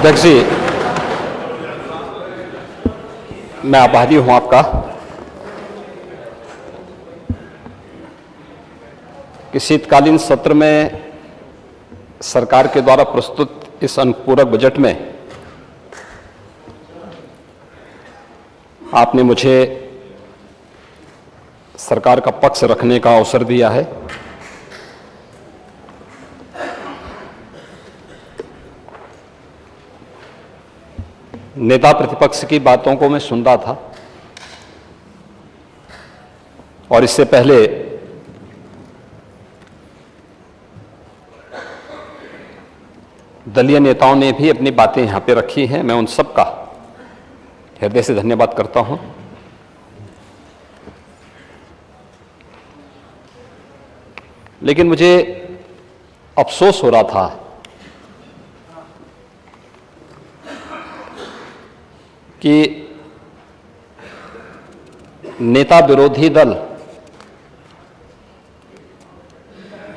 अध्यक्ष जी, मैं आभारी हूं आपका कि शीतकालीन सत्र में सरकार के द्वारा प्रस्तुत इस अनुपूरक बजट में आपने मुझे सरकार का पक्ष रखने का अवसर दिया है। नेता प्रतिपक्ष की बातों को मैं सुन रहा था और इससे पहले दलीय नेताओं ने भी अपनी बातें यहां पे रखी हैं। मैं उन सब का हृदय से धन्यवाद करता हूं। लेकिन मुझे अफसोस हो रहा था कि नेता विरोधी दल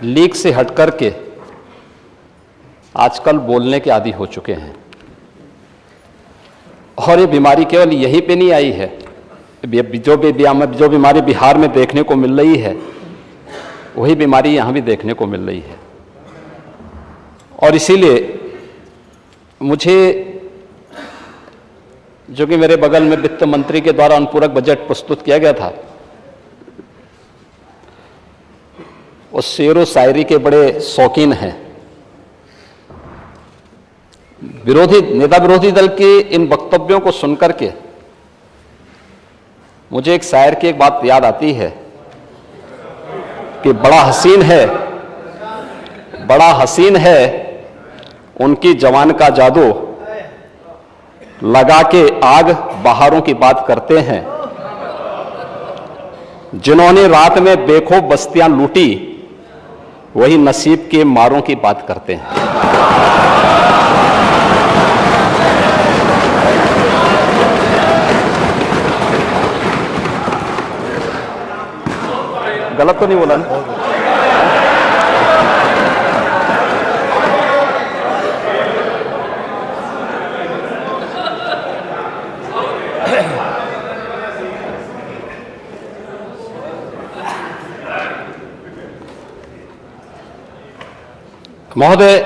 लीक से हटकर के आजकल बोलने के आदी हो चुके हैं और ये बीमारी केवल यहीं पे नहीं आई है। जो बीमारी बिहार में देखने को मिल रही है वही बीमारी यहां भी देखने को मिल रही है। और इसीलिए मुझे, जो कि मेरे बगल में वित्त मंत्री के द्वारा अनुपूरक बजट प्रस्तुत किया गया था, वो शेरो शायरी के बड़े शौकीन हैं। नेता विरोधी दल के इन वक्तव्यों को सुनकर के मुझे एक शायर की एक बात याद आती है कि बड़ा हसीन है उनकी जवान का जादू, लगा के आग बहारों की बात करते हैं। जिन्होंने रात में बेखौफ बस्तियां लूटी वही नसीब के मारों की बात करते हैं। गलत तो नहीं बोला ना? महोदय,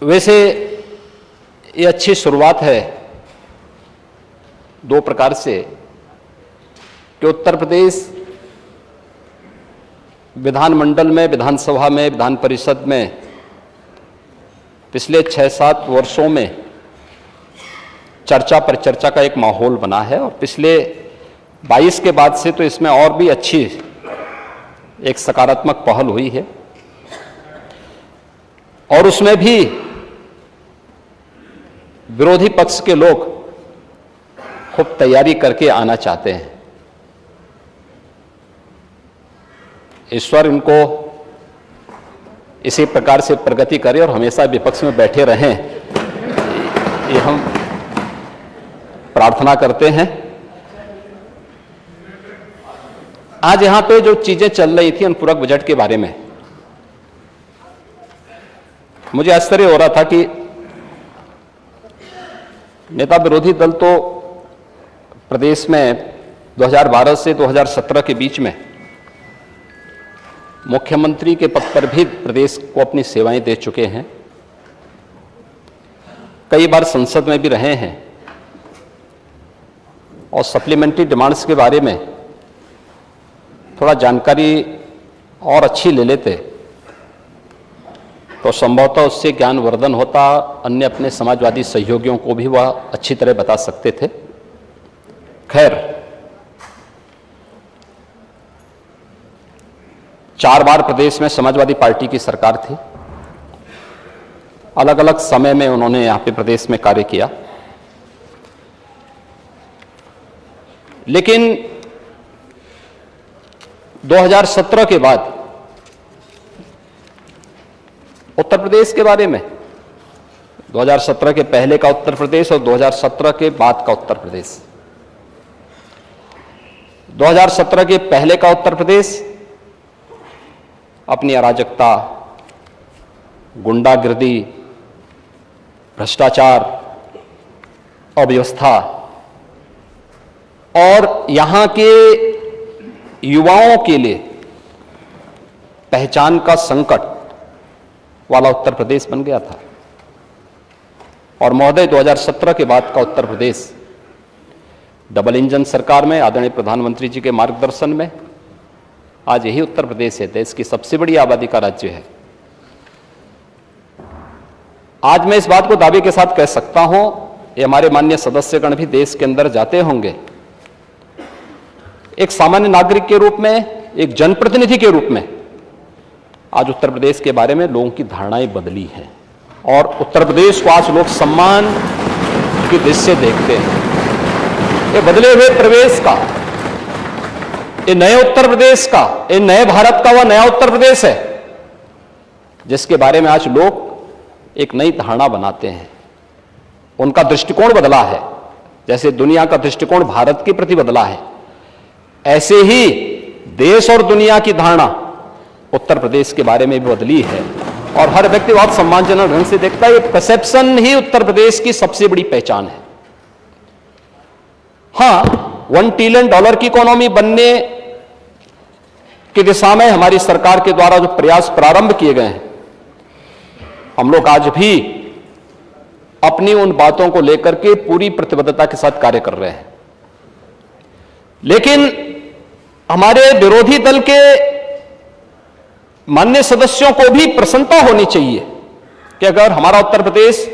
वैसे ये अच्छी शुरुआत है दो प्रकार से कि उत्तर प्रदेश विधानमंडल में, विधानसभा में, विधान परिषद में पिछले 6-7 वर्षों में चर्चा पर चर्चा का एक माहौल बना है और पिछले 22 के बाद से तो इसमें और भी अच्छी एक सकारात्मक पहल हुई है और उसमें भी विरोधी पक्ष के लोग खूब तैयारी करके आना चाहते हैं। ईश्वर इनको इसी प्रकार से प्रगति करे और हमेशा विपक्ष में बैठे रहें, ये हम प्रार्थना करते हैं। आज यहां पे जो चीजें चल रही थी अनुपूरक बजट के बारे में, मुझे आश्चर्य हो रहा था कि नेता विरोधी दल तो प्रदेश में 2012 से 2017 के बीच में मुख्यमंत्री के पद पर भी प्रदेश को अपनी सेवाएं दे चुके हैं, कई बार संसद में भी रहे हैं और सप्लीमेंट्री डिमांड्स के बारे में थोड़ा जानकारी और अच्छी ले लेते तो संभवतः उससे ज्ञानवर्धन होता, अन्य अपने समाजवादी सहयोगियों को भी वह अच्छी तरह बता सकते थे। खैर, 4 बार प्रदेश में समाजवादी पार्टी की सरकार थी, अलग अलग समय में उन्होंने यहां पे प्रदेश में कार्य किया। लेकिन 2017 के बाद उत्तर प्रदेश के बारे में, 2017 के पहले का उत्तर प्रदेश और 2017 के बाद का उत्तर प्रदेश, 2017 के पहले का उत्तर प्रदेश अपनी अराजकता, गुंडागिर्दी, भ्रष्टाचार, अव्यवस्था और यहां के युवाओं के लिए पहचान का संकट वाला उत्तर प्रदेश बन गया था। और महोदय 2017 के बाद का उत्तर प्रदेश डबल इंजन सरकार में आदरणीय प्रधानमंत्री जी के मार्गदर्शन में आज यही उत्तर प्रदेश है, देश की सबसे बड़ी आबादी का राज्य है। आज मैं इस बात को दावे के साथ कह सकता हूं, ये हमारे माननीय सदस्यगण भी देश के अंदर जाते होंगे, एक सामान्य नागरिक के रूप में, एक जनप्रतिनिधि के रूप में आज उत्तर प्रदेश के बारे में लोगों की धारणाएं बदली हैं और उत्तर प्रदेश को आज लोग सम्मान की दृष्टि से देखते हैं। ये बदले हुए प्रदेश का, ये नए उत्तर प्रदेश का, ये नए भारत का वह नया उत्तर प्रदेश है जिसके बारे में आज लोग एक नई धारणा बनाते हैं। उनका दृष्टिकोण बदला है, जैसे दुनिया का दृष्टिकोण भारत के प्रति बदला है, ऐसे ही देश और दुनिया की धारणा उत्तर प्रदेश के बारे में भी बदली है और हर व्यक्ति बहुत सम्मानजनक ढंग से देखता है। ये परसेप्शन ही उत्तर प्रदेश की सबसे बड़ी पहचान है। हां, $1 ट्रिलियन की इकोनॉमी बनने की दिशा में हमारी सरकार के द्वारा जो प्रयास प्रारंभ किए गए हैं, हम लोग आज भी अपनी उन बातों को लेकर के पूरी प्रतिबद्धता के साथ कार्य कर रहे हैं। लेकिन हमारे विरोधी दल के माननीय सदस्यों को भी प्रसन्नता होनी चाहिए कि अगर हमारा उत्तर प्रदेश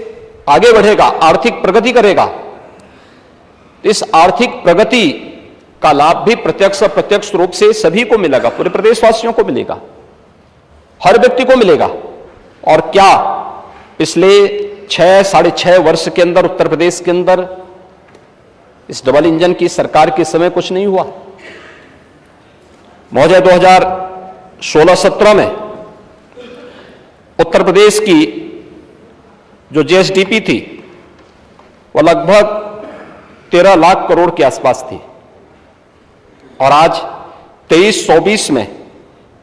आगे बढ़ेगा, आर्थिक प्रगति करेगा, तो इस आर्थिक प्रगति का लाभ भी प्रत्यक्ष अप्रत्यक्ष रूप से सभी को मिलेगा, पूरे प्रदेशवासियों को मिलेगा, हर व्यक्ति को मिलेगा। और क्या पिछले 6-6.5 वर्ष के अंदर उत्तर प्रदेश के अंदर इस डबल इंजन की सरकार के समय कुछ नहीं हुआ? महोदय 2016-17 में उत्तर प्रदेश की जो जीएसडीपी थी वह लगभग 13 लाख करोड़ के आसपास थी और आज 23-24 में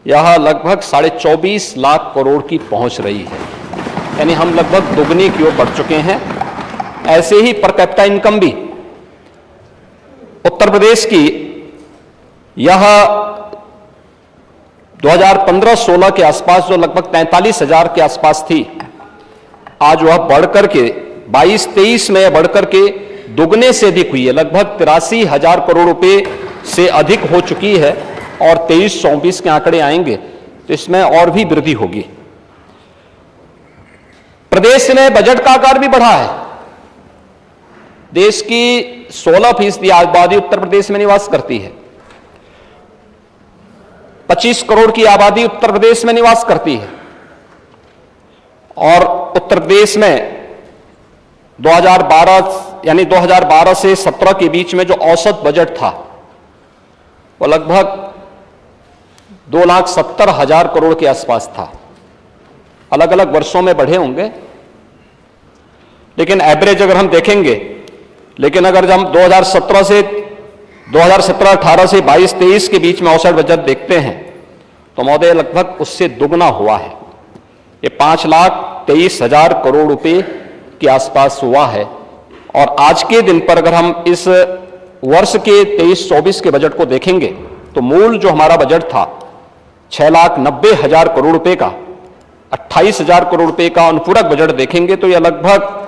यह लगभग 24.5 लाख करोड़ की पहुंच रही है, यानी हम लगभग दुगनी की ओर बढ़ चुके हैं। ऐसे ही पर कैपिटा इनकम भी उत्तर प्रदेश की यह 2015-16 के आसपास जो लगभग 43,000 के आसपास थी, आज वह बढ़कर के 22-23 में बढ़कर के दुगने से अधिक हुई है, लगभग 83,000 करोड़ रुपए से अधिक हो चुकी है और 23-24 के आंकड़े आएंगे तो इसमें और भी वृद्धि होगी। प्रदेश में बजट का आकार भी बढ़ा है। देश की 16% आबादी उत्तर प्रदेश में निवास करती है, 25 करोड़ की आबादी उत्तर प्रदेश में निवास करती है और उत्तर प्रदेश में 2012 से 17 के बीच में जो औसत बजट था वो लगभग 2,70,000 करोड़ के आसपास था। अलग अलग वर्षों में बढ़े होंगे लेकिन एवरेज अगर हम देखेंगे, लेकिन अगर हम 2017-18 से 22-23 के बीच में औसत बजट देखते हैं तो महोदय लगभग उससे दुगना हुआ है। ये 5,23,000 करोड़ रुपए के आसपास हुआ है और आज के दिन पर अगर हम इस वर्ष के 23-24 के बजट को देखेंगे तो मूल जो हमारा बजट था 6,90,000 करोड़ रुपए का, 28,000 करोड़ रुपए का अनुपूरक बजट देखेंगे तो यह लगभग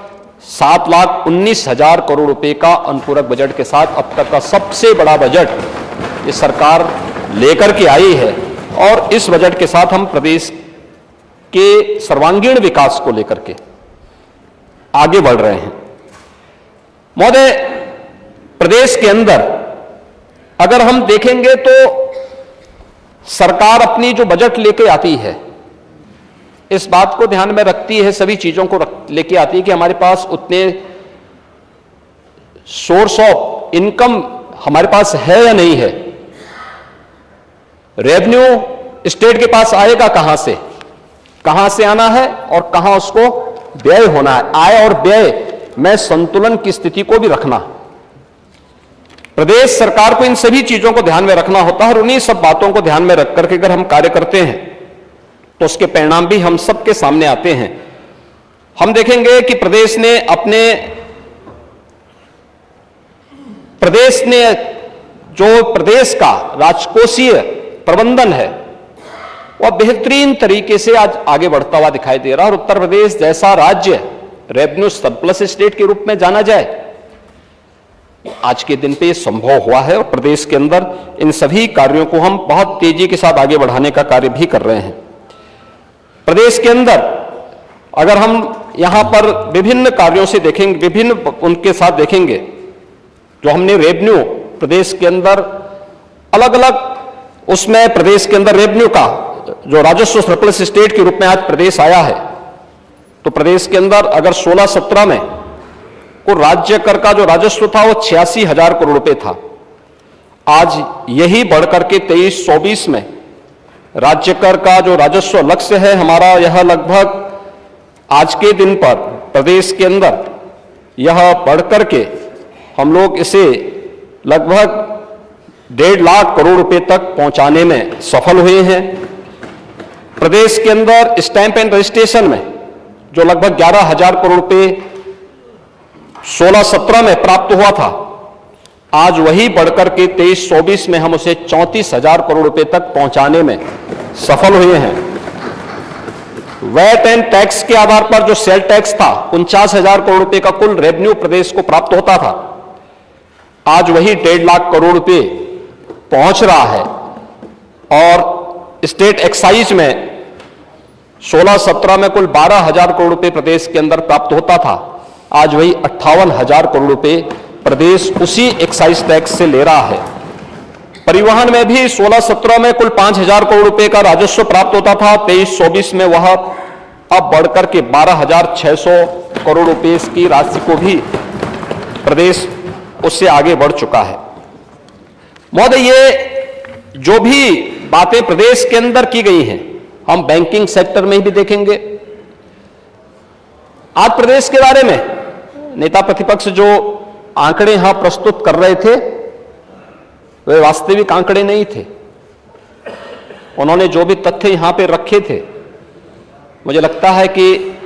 7,19,000 करोड़ रुपए का अनुपूरक बजट के साथ अब तक का सबसे बड़ा बजट ये सरकार लेकर के आई है और इस बजट के साथ हम प्रदेश के सर्वांगीण विकास को लेकर के आगे बढ़ रहे हैं। महोदय, प्रदेश के अंदर अगर हम देखेंगे तो सरकार अपनी जो बजट लेके आती है इस बात को ध्यान में रखती है, सभी चीजों को लेके आती है कि हमारे पास उतने सोर्स ऑफ इनकम हमारे पास है या नहीं है। रेवेन्यू स्टेट के पास आएगा कहां से आना है और कहां उसको व्यय होना है। आय और व्यय में संतुलन की स्थिति को भी रखना, प्रदेश सरकार को इन सभी चीजों को ध्यान में रखना होता है और उन्हीं सब बातों को ध्यान में रख करके अगर हम कार्य करते हैं तो उसके परिणाम भी हम सबके सामने आते हैं। हम देखेंगे कि प्रदेश ने जो प्रदेश का राजकोषीय प्रबंधन है वह बेहतरीन तरीके से आज आगे बढ़ता हुआ दिखाई दे रहा है। और उत्तर प्रदेश जैसा राज्य रेवेन्यू सरप्लस स्टेट के रूप में जाना जाए, आज के दिन पे संभव हुआ है। और प्रदेश के अंदर इन सभी कार्यों को हम बहुत तेजी के साथ आगे बढ़ाने का कार्य भी कर रहे हैं। प्रदेश के अंदर अगर हम यहां पर विभिन्न कार्यों से देखेंगे, विभिन्न उनके साथ देखेंगे, जो हमने रेवेन्यू प्रदेश के अंदर अलग अलग उसमें प्रदेश के अंदर रेवेन्यू का जो राजस्व सरप्लस स्टेट के रूप में आज प्रदेश आया है, तो प्रदेश के अंदर अगर 16-17 में को राज्य कर का जो राजस्व था वो 86,000 करोड़ रुपए था। आज यही बढ़कर के 23-24 में राज्य कर का जो राजस्व लक्ष्य है हमारा, यह लगभग आज के दिन पर प्रदेश के अंदर यह बढ़कर के हम लोग इसे लगभग 1.5 लाख करोड़ रुपए तक पहुंचाने में सफल हुए हैं। प्रदेश के अंदर स्टैंप एंड रजिस्ट्रेशन में जो लगभग 11,000 करोड़ रुपए 16-17 में प्राप्त हुआ था, आज वही बढ़कर के 23-24 में हम उसे 34,000 करोड़ रुपए तक पहुंचाने में सफल हुए हैं। वैट एंड टैक्स के आधार पर जो सेल टैक्स था 49,000 करोड़ रुपए का कुल रेवेन्यू प्रदेश को प्राप्त होता था, आज वही 1.5 लाख करोड़ रुपए पहुंच रहा है। और स्टेट एक्साइज में 16-17 में कुल 12,000 करोड़ रुपए प्रदेश के अंदर प्राप्त होता था, आज वही 58,000 करोड़ रुपए प्रदेश उसी एक्साइज टैक्स से ले रहा है। परिवहन में भी 16-17 में कुल 5,000 करोड़ रुपए का राजस्व प्राप्त होता था, 23-24 में वह अब बढ़कर के 12,600 करोड़ रुपए की राशि को भी प्रदेश उससे आगे बढ़ चुका है। महोदय, ये जो भी बातें प्रदेश के अंदर की गई हैं, हम बैंकिंग सेक्टर में भी देखेंगे। आज प्रदेश के बारे में नेता प्रतिपक्ष जो आंकड़े यहां प्रस्तुत कर रहे थे वे वास्तविक आंकड़े नहीं थे। उन्होंने जो भी तथ्य यहां पे रखे थे, मुझे लगता है कि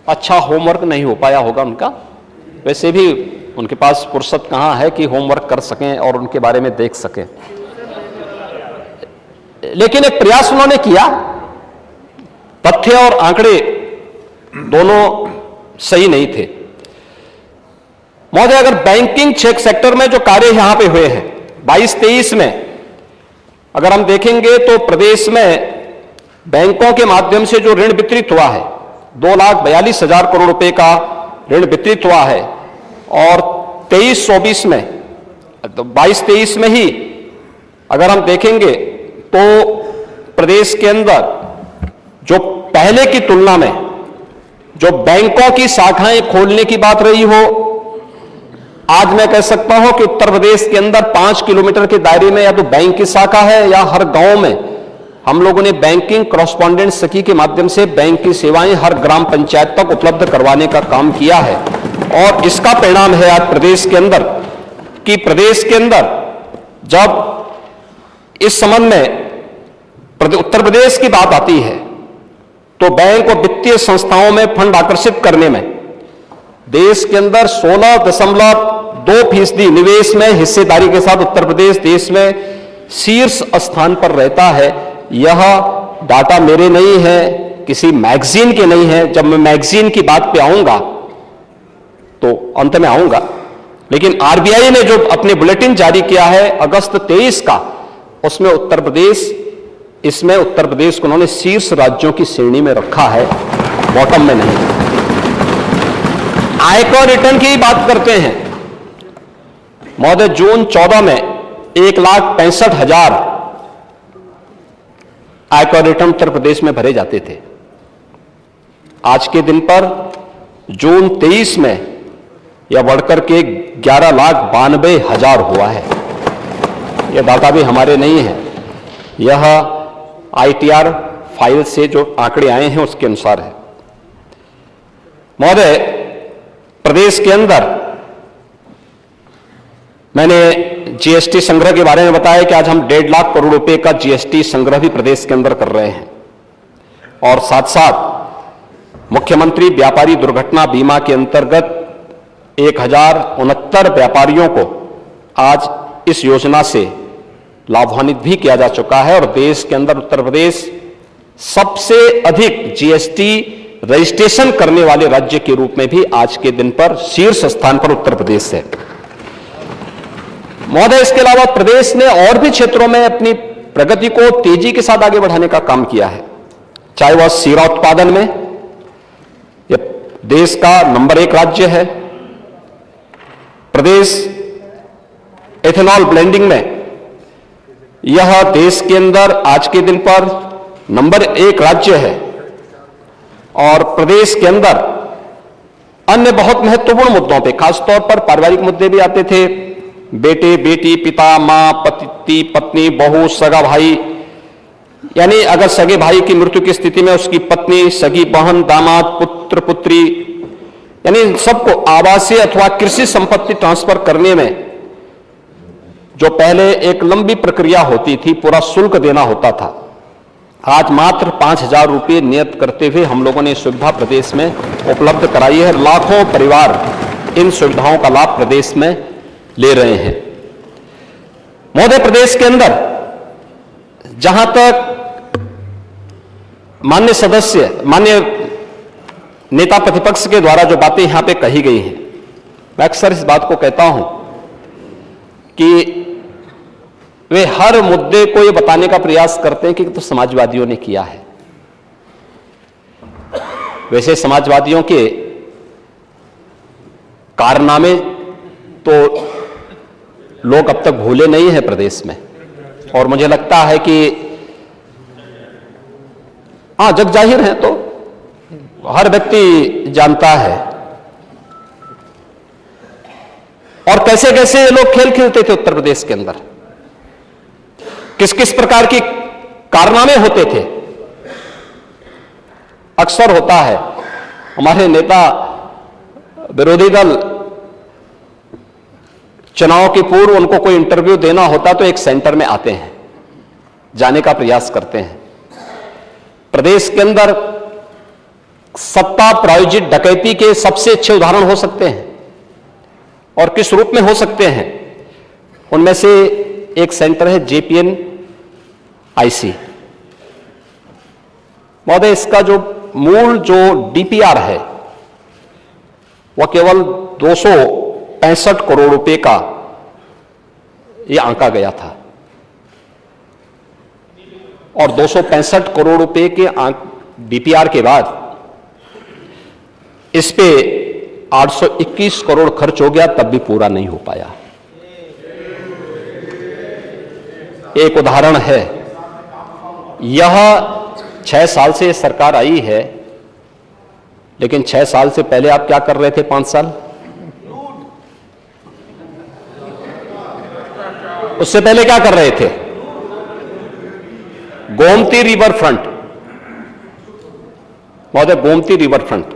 अच्छा होमवर्क नहीं हो पाया होगा उनका। वैसे भी उनके पास फुर्सत कहां है कि होमवर्क कर सकें और उनके बारे में देख सकें, लेकिन एक प्रयास उन्होंने किया। तथ्य और आंकड़े दोनों सही नहीं थे। महोदय, अगर बैंकिंग चेक सेक्टर में जो कार्य यहां पे हुए हैं 22-23 में अगर हम देखेंगे तो प्रदेश में बैंकों के माध्यम से जो ऋण वितरित हुआ है 2,42,000 करोड़ रुपए का ऋण वितरित हुआ है। और 23-24 में, तो 22-23 में ही अगर हम देखेंगे तो प्रदेश के अंदर जो पहले की तुलना में जो बैंकों की शाखाएं खोलने की बात रही हो, आज मैं कह सकता हूं कि उत्तर प्रदेश के अंदर 5 किलोमीटर के दायरे में या तो बैंक की शाखा है या हर गांव में हम लोगों ने बैंकिंग कॉरेस्पॉन्डेंट सखी के माध्यम से बैंक की सेवाएं हर ग्राम पंचायत तक उपलब्ध करवाने का काम किया है। और इसका परिणाम है आज प्रदेश के अंदर कि प्रदेश के अंदर जब इस संबंध में उत्तर प्रदेश की बात आती है तो बैंक और वित्तीय संस्थाओं में फंड आकर्षित करने में देश के अंदर 16.2% निवेश में हिस्सेदारी के साथ उत्तर प्रदेश देश में शीर्ष स्थान पर रहता है। यह डाटा मेरे नहीं है, किसी मैगजीन के नहीं है। जब मैं मैगजीन की बात पे आऊंगा तो अंत में आऊंगा, लेकिन आरबीआई ने जो अपने बुलेटिन जारी किया है अगस्त 23 का, उसमें उत्तर प्रदेश, इसमें उत्तर प्रदेश को उन्होंने शीर्ष राज्यों की श्रेणी में रखा है, बॉटम में नहीं। आयकर रिटर्न की बात करते हैं महोदय, जून 14 में 1,65,000 आयकर रिटर्न उत्तर प्रदेश में भरे जाते थे। आज के दिन पर जून 23 में यह बढ़कर के 11,92,000 हुआ है। यह डाटा भी हमारे नहीं है, यह आईटीआर फाइल से जो आंकड़े आए हैं उसके अनुसार है। महोदय, प्रदेश के अंदर मैंने जीएसटी संग्रह के बारे में बताया कि आज हम 1.5 लाख करोड़ रुपए का जीएसटी संग्रह भी प्रदेश के अंदर कर रहे हैं। और साथ साथ मुख्यमंत्री व्यापारी दुर्घटना बीमा के अंतर्गत 1069 व्यापारियों को आज इस योजना से लाभान्वित भी किया जा चुका है और देश के अंदर उत्तर प्रदेश सबसे अधिक जीएसटी रजिस्ट्रेशन करने वाले राज्य के रूप में भी आज के दिन पर शीर्ष स्थान पर उत्तर प्रदेश है। महोदय, इसके अलावा प्रदेश ने और भी क्षेत्रों में अपनी प्रगति को तेजी के साथ आगे बढ़ाने का काम किया है, चाहे वह शीरा उत्पादन में, यह देश का नंबर 1 राज्य है। प्रदेश एथेनॉल ब्लेंडिंग में यह देश के अंदर आज के दिन पर नंबर 1 राज्य है और प्रदेश के अंदर अन्य बहुत महत्वपूर्ण मुद्दों पे, खासतौर पर पारिवारिक मुद्दे भी आते थे, बेटे बेटी, पिता मां, पति पत्नी, बहू, सगा भाई, यानी अगर सगे भाई की मृत्यु की स्थिति में उसकी पत्नी, सगी बहन, दामाद, पुत्र पुत्री, यानी सबको आवासीय अथवा कृषि संपत्ति ट्रांसफर करने में जो पहले एक लंबी प्रक्रिया होती थी, पूरा शुल्क देना होता था, आज मात्र 5,000 रुपये नियत करते हुए हम लोगों ने सुविधा प्रदेश में उपलब्ध कराई है। लाखों परिवार इन सुविधाओं का लाभ प्रदेश में ले रहे हैं। महोदय, प्रदेश के अंदर जहां तक माननीय नेता प्रतिपक्ष के द्वारा जो बातें यहां पे कही गई हैं, मैं अक्सर इस बात को कहता हूं कि वे हर मुद्दे को ये बताने का प्रयास करते हैं कि तो समाजवादियों ने किया है। वैसे समाजवादियों के कारनामे तो लोग अब तक भूले नहीं हैं प्रदेश में, और मुझे लगता है कि जग जाहिर है, तो हर व्यक्ति जानता है। और कैसे कैसे ये लोग खेल खेलते थे उत्तर प्रदेश के अंदर, किस किस प्रकार की कारनामे होते थे। अक्सर होता है हमारे नेता विरोधी दल चुनाव के पूर्व उनको कोई इंटरव्यू देना होता तो एक सेंटर में आते हैं, जाने का प्रयास करते हैं। प्रदेश के अंदर सत्ता प्रायोजित डकैती के सबसे अच्छे उदाहरण हो सकते हैं, और किस रूप में हो सकते हैं, उनमें से एक सेंटर है JPN IC। महोदय, इसका जो मूल DPR है वह केवल 265 करोड़ रुपए का यह आंका गया था, और 265 करोड़ रुपए के DPR के बाद इस पे 821 करोड़ खर्च हो गया, तब भी पूरा नहीं हो पाया। एक उदाहरण है, यह 6 साल से सरकार आई है, लेकिन 6 साल से पहले आप क्या कर रहे थे? 5 साल उससे पहले क्या कर रहे थे? गोमती रिवर फ्रंट, महोदय, Gomti river front,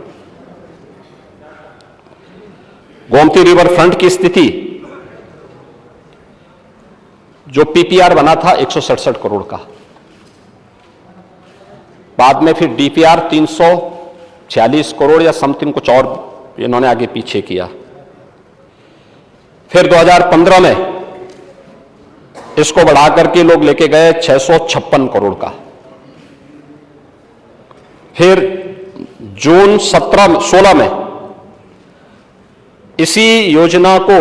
Gomti river front की स्थिति जो PPR बना था 167 करोड़ का, बाद में फिर DPR 346 करोड़ या समथिंग कुछ और इन्होंने आगे पीछे किया। फिर 2015 में इसको बढ़ा करके लोग लेके गए 656 करोड़ का। फिर जून 16 में इसी योजना को,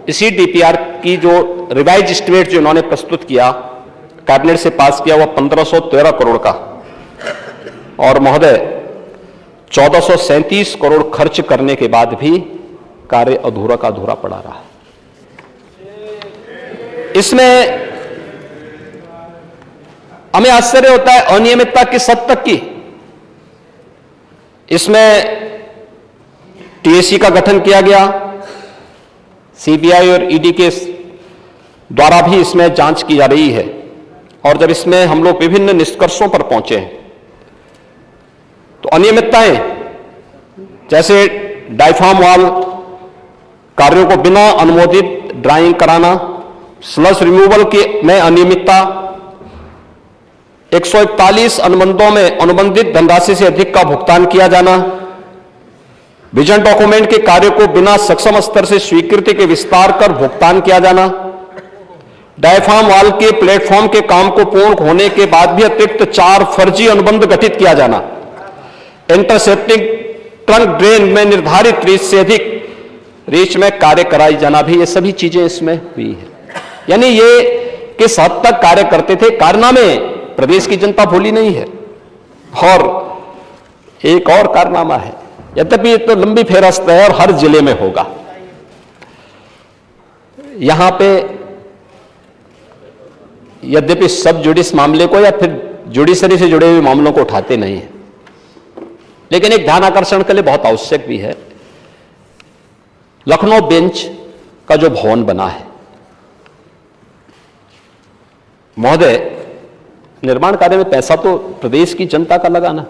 इसी DPR की जो रिवाइज एस्टिमेट जो इन्होंने प्रस्तुत किया, कैबिनेट से पास किया, वह 1513 करोड़ का, और महोदय 1437 करोड़ खर्च करने के बाद भी कार्य अधूरा का अधूरा पड़ा रहा। इसमें हमें आश्चर्य होता है अनियमितता किस हद तक की। इसमें TSC का गठन किया गया, CBI और ED के द्वारा भी इसमें जांच की जा रही है, और जब इसमें हम लोग विभिन्न निष्कर्षों पर पहुंचे हैं तो अनियमितताएं, जैसे डायफ्राम वाल कार्यों को बिना अनुमोदित ड्राइंग कराना, स्लश रिमूवल के में अनियमितता, 141 अनुबंधों में अनुबंधित धनराशि से अधिक का भुगतान किया जाना, विजन डॉक्यूमेंट के कार्य को बिना सक्षम स्तर से स्वीकृति के विस्तार कर भुगतान किया जाना, डायफ्राम वाल के प्लेटफॉर्म के काम को पूर्ण होने के बाद भी अतिरिक्त 4 फर्जी अनुबंध गठित किया जाना, इंटरसेप्टिंग ट्रंक ड्रेन में निर्धारित रीच से अधिक रीच में कार्य कराई जाना भी, ये सभी चीजें इसमें हुई है। यानी ये किस हद तक कार्य करते थे, कारनामे प्रदेश की जनता भूली नहीं है। और एक और कारनामा है, यद्यपि तो लंबी फेहरिस्त है और हर जिले में होगा, यहां पे यद्यपि सब जुडिस मामले को या फिर जुडिशरी से जुड़े हुए मामलों को उठाते नहीं है, लेकिन एक ध्यान आकर्षण के लिए बहुत आवश्यक भी है। लखनऊ बेंच का जो भवन बना है, महोदय, निर्माण कार्य में पैसा तो प्रदेश की जनता का लगाना,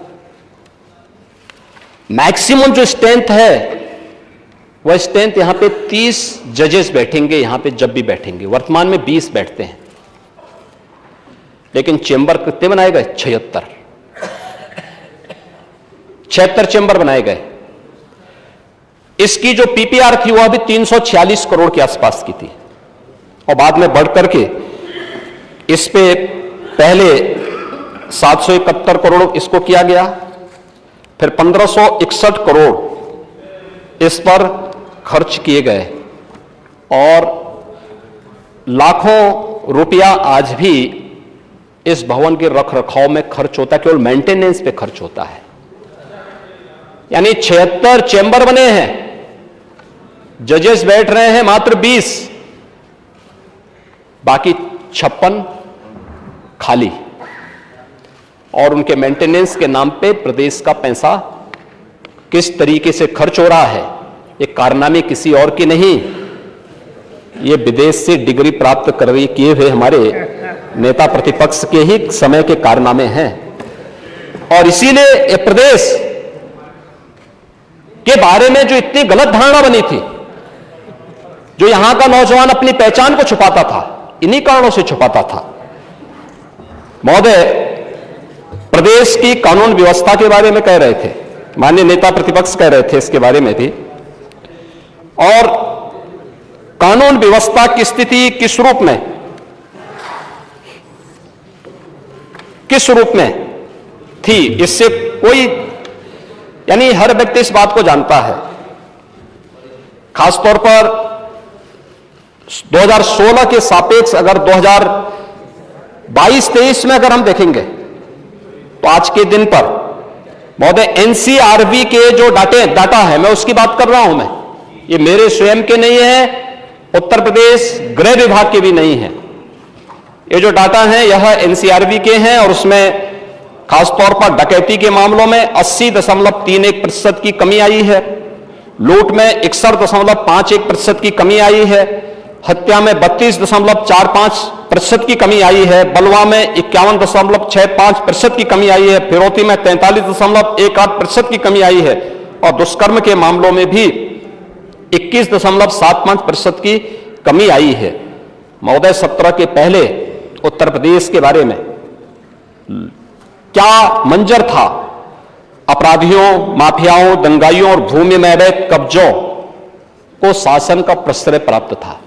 मैक्सिमम जो स्ट्रेंथ है वह स्ट्रेंथ यहां पे 30 जजेस बैठेंगे, यहां पे जब भी बैठेंगे। वर्तमान में 20 बैठते हैं, लेकिन चेंबर कितने बनाए गए? 76 चेंबर बनाए गए। इसकी जो पीपीआर थी वह भी 346 करोड़ के आसपास की थी, और बाद में बढ़ करके इस पे पहले 771 करोड़ इसको किया गया, फिर 1561 करोड़ इस पर खर्च किए गए, और लाखों रुपया आज भी इस भवन के रख रखाव में खर्च होता है, केवल मेंटेनेंस पे खर्च होता है। यानी 76 चेंबर बने हैं, जजेस बैठ रहे हैं मात्र 20, बाकी 56 खाली, और उनके मेंटेनेंस के नाम पे प्रदेश का पैसा किस तरीके से खर्च हो रहा है, ये कारनामे किसी और की नहीं, ये विदेश से डिग्री प्राप्त कर रही किए हुए हमारे नेता प्रतिपक्ष के ही समय के कारनामे हैं। और इसीलिए ये प्रदेश के बारे में जो इतनी गलत धारणा बनी थी, जो यहां का नौजवान अपनी पहचान को छुपाता था, इन्हीं कारणों से छुपाता था। महोदय, प्रदेश की कानून व्यवस्था के बारे में कह रहे थे, माननीय नेता प्रतिपक्ष कह रहे थे इसके बारे में भी, और कानून व्यवस्था की स्थिति किस रूप में थी, इससे कोई, यानी हर व्यक्ति इस बात को जानता है। खासतौर पर 2016 के सापेक्ष अगर 2022-23 में अगर हम देखेंगे तो आज के दिन पर महोदय एनसीआरबी के जो डाटा है, मैं उसकी बात कर रहा हूं, मैं ये मेरे स्वयं के नहीं है, उत्तर प्रदेश गृह विभाग के भी नहीं है, ये जो डाटा है यह एनसीआरबी के हैं, और उसमें खासतौर पर डकैती के मामलों में 80.31% की कमी आई है, लूट में 61.51% की कमी आई है, हत्या में 32.45% की कमी आई है, बलवा में 51.65% की कमी आई है, फिरौती में 43.18% की कमी आई है, और दुष्कर्म के मामलों में भी 21.75% की कमी आई है। महोदय, 17 के पहले उत्तर प्रदेश के बारे में क्या मंजर था? अपराधियों, माफियाओं, दंगाइयों और भूमि में अवैध कब्जों को शासन का प्रश्रय प्राप्त था,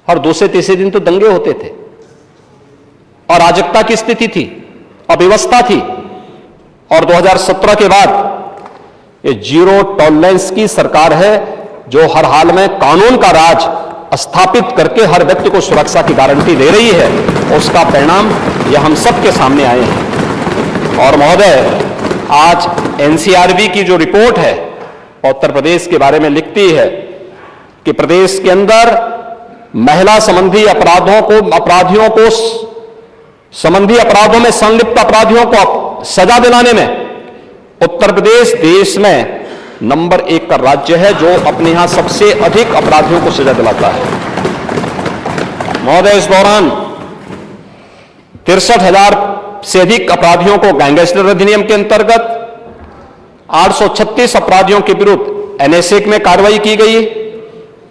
और दूसरे तीसरे दिन तो दंगे होते थे, और अराजकता की स्थिति थी, अव्यवस्था थी। और 2017 के बाद ये जीरो टॉलरेंस की सरकार है, जो हर हाल में कानून का राज स्थापित करके हर व्यक्ति को सुरक्षा की गारंटी दे रही है। उसका परिणाम यह हम सबके सामने आए हैं। और महोदय, आज एनसीआरबी की जो रिपोर्ट है उत्तर प्रदेश के बारे में लिखती है कि प्रदेश के अंदर महिला संबंधी अपराधियों को संबंधी अपराधों में संलिप्त अपराधियों को सजा दिलाने में उत्तर प्रदेश देश में नंबर 1 का राज्य है, जो अपने यहां सबसे अधिक अपराधियों को सजा दिलाता है। महोदय, इस दौरान 63,000 से अधिक अपराधियों को गैंगस्टर अधिनियम के अंतर्गत, 836 अपराधियों के विरुद्ध एनएसए में कार्रवाई की गई,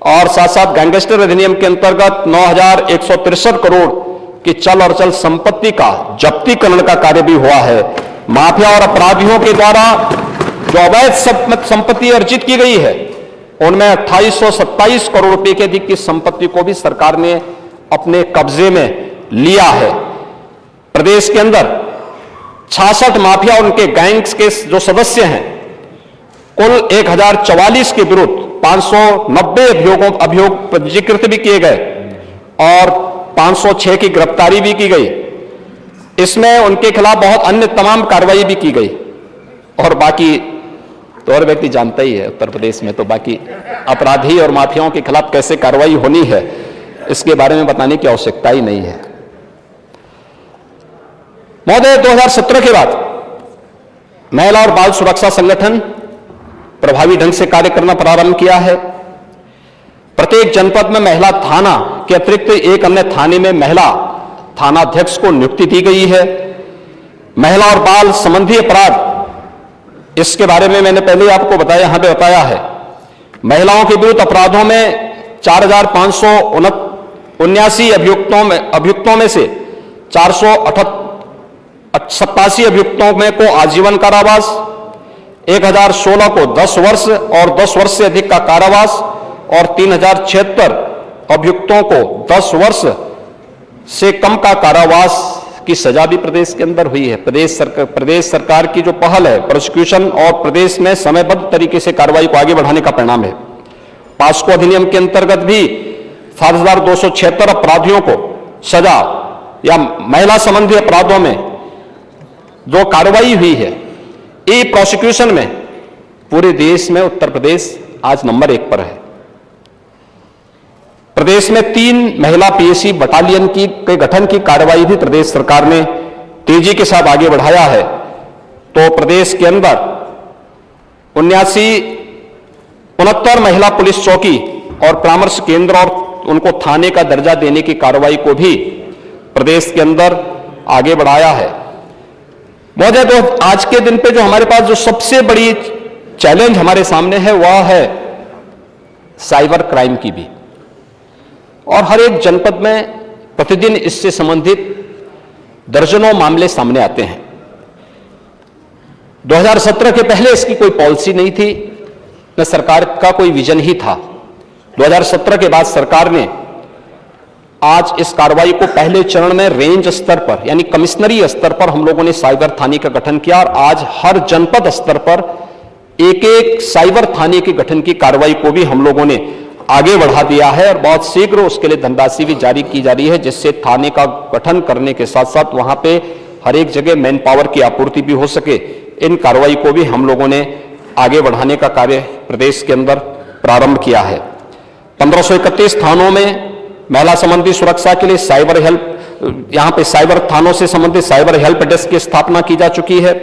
और साथ साथ गैंगस्टर अधिनियम के अंतर्गत 9,163 करोड़ कि चल और चल संपत्ति का जब्तीकरण का कार्य भी हुआ है। माफिया और अपराधियों के द्वारा जो अवैध संपत्ति अर्जित की गई है, उनमें 2827 करोड़ रुपए के अधिक की संपत्ति को भी सरकार ने अपने कब्जे में लिया है। प्रदेश के अंदर 66 माफिया और उनके गैंग्स के जो सदस्य हैं, कुल 1044 के विरुद्ध 590 अभियोग पंजीकृत भी किए गए और 506 की गिरफ्तारी भी की गई। इसमें उनके खिलाफ बहुत अन्य तमाम कार्रवाई भी की गई। और बाकी तो और व्यक्ति जानता ही है, उत्तर प्रदेश में तो बाकी अपराधी और माफियाओं के खिलाफ कैसे कार्रवाई होनी है, इसके बारे में बताने की आवश्यकता ही नहीं है। महोदय, 2017 के बाद महिला और बाल सुरक्षा संगठन प्रभावी ढंग से कार्य करना प्रारंभ किया है। प्रत्येक जनपद में महिला थाना के अतिरिक्त एक अन्य थाने में महिला थानाध्यक्ष को नियुक्ति दी गई है। महिला और बाल संबंधी अपराध, इसके बारे में मैंने पहले आपको बताया, यहां पे बताया है। महिलाओं के विरुद्ध अपराधों में 4579 अभियुक्तों में से 487 अभियुक्तों में को आजीवन कारावास, 1016 को 10 वर्ष और 10 वर्ष से अधिक का कारावास और 3076 अभियुक्तों को 10 वर्ष से कम का कारावास की सजा भी प्रदेश के अंदर हुई है। प्रदेश सरकार की जो पहल है प्रोसिक्यूशन और प्रदेश में समयबद्ध तरीके से कार्रवाई को आगे बढ़ाने का परिणाम है। पास्को अधिनियम के अंतर्गत भी 7276 अपराधियों को सजा या महिला संबंधी अपराधों में जो कार्रवाई हुई है, ई प्रोसिक्यूशन में पूरे देश में उत्तर प्रदेश आज नंबर 1 पर है। प्रदेश में 3 महिला पीएसी बटालियन के गठन की कार्रवाई भी प्रदेश सरकार ने तेजी के साथ आगे बढ़ाया है। तो प्रदेश के अंदर 69 महिला पुलिस चौकी और परामर्श केंद्र और उनको थाने का दर्जा देने की कार्रवाई को भी प्रदेश के अंदर आगे बढ़ाया है। महोदय, तो आज के दिन पे जो हमारे पास जो सबसे बड़ी चैलेंज हमारे सामने है वह है साइबर क्राइम की भी। और हर एक जनपद में प्रतिदिन इससे संबंधित दर्जनों मामले सामने आते हैं। 2017 के पहले इसकी कोई पॉलिसी नहीं थी, न सरकार का कोई विजन ही था। 2017 के बाद सरकार ने आज इस कार्रवाई को पहले चरण में रेंज स्तर पर यानी कमिश्नरी स्तर पर हम लोगों ने साइबर थाने का गठन किया और आज हर जनपद स्तर पर एक साइबर थाने के गठन की कार्रवाई को भी हम लोगों ने आगे बढ़ा दिया है और बहुत शीघ्र उसके लिए धनराशि भी जारी की जा रही है, जिससे थाने का गठन करने के साथ साथ वहां पे हर एक जगह मैन पावर की आपूर्ति भी हो सके। इन कार्रवाई को भी हम लोगों ने आगे बढ़ाने का कार्य प्रदेश के अंदर प्रारंभ किया है। 1531 थानों में महिला संबंधी सुरक्षा के लिए साइबर हेल्प, यहां पे साइबर थानों से संबंधित साइबर हेल्प डेस्क की स्थापना की जा चुकी है,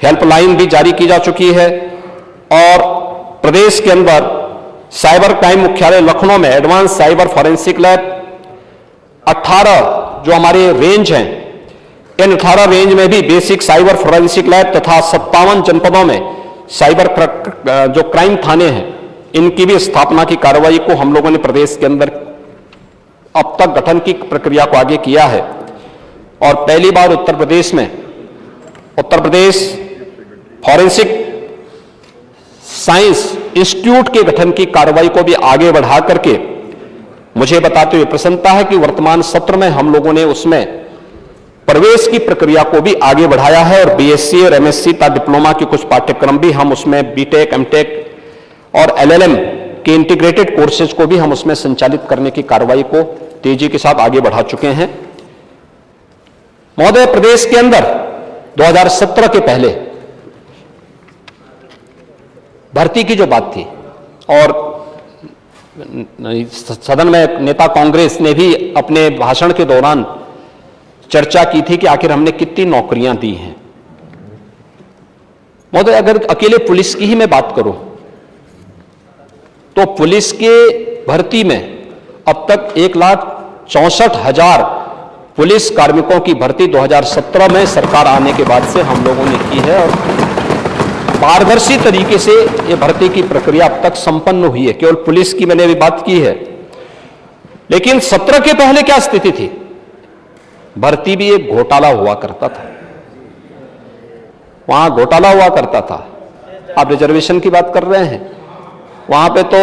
हेल्पलाइन भी जारी की जा चुकी है और प्रदेश के अंदर साइबर क्राइम मुख्यालय लखनऊ में एडवांस साइबर फॉरेंसिक लैब 18 जो हमारे रेंज हैं, इन 18 रेंज में भी बेसिक साइबर फॉरेंसिक लैब तथा 57 जनपदों में साइबर जो क्राइम थाने हैं, इनकी भी स्थापना की कार्रवाई को हम लोगों ने प्रदेश के अंदर अब तक गठन की प्रक्रिया को आगे किया है। और पहली बार Uttar Pradesh forensic science institute के गठन की कार्रवाई को भी आगे बढ़ा करके मुझे बताते हुए प्रसन्नता है कि वर्तमान सत्र में हम लोगों ने उसमें प्रवेश की प्रक्रिया को भी आगे बढ़ाया है और बीएससी और एमएससी तथा डिप्लोमा के कुछ पाठ्यक्रम भी हम उसमें बीटेक, एमटेक और एलएलएम के इंटीग्रेटेड कोर्सेज को भी हम उसमें संचालित करने की कार्रवाई को तेजी के साथ आगे बढ़ा चुके हैं। महोदय, प्रदेश के अंदर 2017 के पहले भर्ती की जो बात थी और सदन में नेता कांग्रेस ने भी अपने भाषण के दौरान चर्चा की थी कि आखिर हमने कितनी नौकरियां दी हैं। महोदय, अगर अकेले पुलिस की ही मैं बात करूं तो पुलिस के भर्ती में अब तक 1,64,000 पुलिस कार्मिकों की भर्ती 2017 में सरकार आने के बाद से हम लोगों ने की है और पारदर्शी तरीके से ये भर्ती की प्रक्रिया अब तक संपन्न हुई है। केवल पुलिस की मैंने अभी बात की है, लेकिन 17 के पहले क्या स्थिति थी? भर्ती भी एक घोटाला हुआ करता था, वहां घोटाला हुआ करता था। आप रिजर्वेशन की बात कर रहे हैं, वहां पे तो